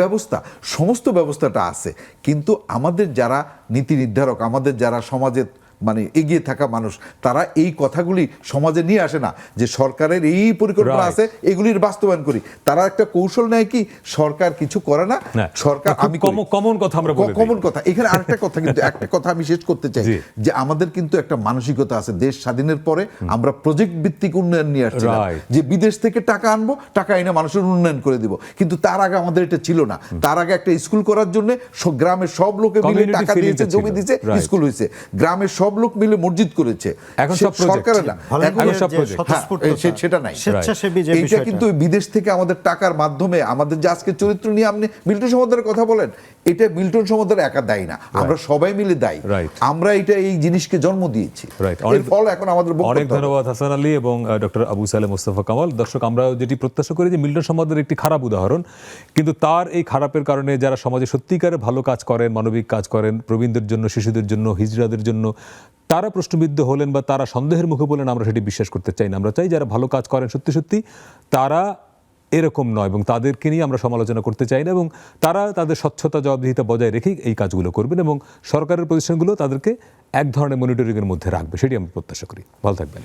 S2: সমস্ত ব্যবস্থাটা আছে। কিন্তু আমাদের যারা নীতি নির্ধারক, আমাদের যারা সমাজে মানে এগিয়ে থাকা মানুষ, তারা এই কথাগুলি সমাজে নিয়ে আসে না, যে সরকারের এই পরিকল্পনা
S1: Right.
S2: আছে, এগুলির বাস্তবায়ন করি। তারা একটা কৌশল নেয় কি, সরকার কিছু করে না,
S1: না,
S2: সরকার
S1: খুব
S2: আমি করি।
S1: কমন কথা আমরা বলে দিই।
S2: কমন কথা। এখানে আরেকটা কথা, কিন্তু একটা কথা আমি শেষ করতে চাই,
S1: জি।
S2: যে আমাদের কিন্তু একটা মানসিকতা আছে। দেশ স্বাধীনের পরে আমরা প্রজেক্ট ভিত্তিক উন্নয়ন নিয়ে আসছিলাম,
S1: Right.
S2: যে বিদেশ থেকে টাকা আনবো, টাকা এনে মানুষের উন্নয়ন করে দিব। কিন্তু তার আগে আমাদের এটা ছিল না। তার আগে একটা স্কুল করার জন্য গ্রামের সব লোকে মিলে
S1: Community
S2: টাকা
S1: feeling
S2: দিয়েছে,
S1: টা
S2: জমি
S1: ছিল।
S2: দিয়েছে,
S1: Right.
S2: স্কুল হয়েছে। গ্রামের সব লোক মিলে মসজিদ করেছে।
S1: এখন
S2: সে
S1: সব project।
S2: সরকারের না,
S3: ভলান্টিয়ার
S1: এখন সব
S3: যে
S1: project।
S3: স্বতঃস্ফূর্ততা,
S2: হ্যাঁ, সেটা নাই।
S3: স্বেচ্ছাসেবী যে
S2: এইটা
S3: বিষয়টা।
S2: কিন্তু ওই বিদেশ থেকে আমাদের টাকার মাধ্যমে আমাদের যে আজকে চরিত্র নিয়ে আপনি মিল্টন সমাদদারের কথা বলেন, এটা মিল্টন সমাদদার একা দায়ী না, আমরা সবাই মিলে দায়ী।
S1: Right.
S2: আমরা এই জিনিসকে জন্ম দিয়েছি।
S1: Right.
S2: এর ফল এখন আমাদের ভোগ
S1: অনেক
S2: করতে হবে।
S1: ধন্যবাদ হাসান আলী এবং ডক্টর আবু সালেহ মোস্তফা কামাল। দর্শক, আমরা যেটি প্রত্যাশা করি যে মিল্টন সমাদদার একটি খারাপ উদাহরণ, কিন্তু তার এই খারাপের কারণে যারা সমাজে সত্যিকারের ভালো কাজ করেন, মানবিক কাজ করেন, প্রবীণদের জন্য, শিশুদের জন্য, হিজড়াদের জন্য, তারা প্রশ্নবিদ্ধ হলেন বা তারা সন্দেহের মুখে বলেন, আমরা সেটি বিশ্বাস করতে চাই না। আমরা চাই যারা ভালো কাজ করেন সত্যি সত্যি তারা এরকম নয়, এবং তাদেরকে নিয়ে আমরা সমালোচনা করতে চাই না, এবং তারা তাদের স্বচ্ছতা, জবাবদিহিতা বজায় রেখেই এই কাজগুলো করবেন, এবং সরকারের প্রতিষ্ঠানগুলো তাদেরকে এক ধরনের মনিটরিংয়ের মধ্যে রাখবে, সেটি আমরা প্রত্যাশা করি। ভালো থাকবেন।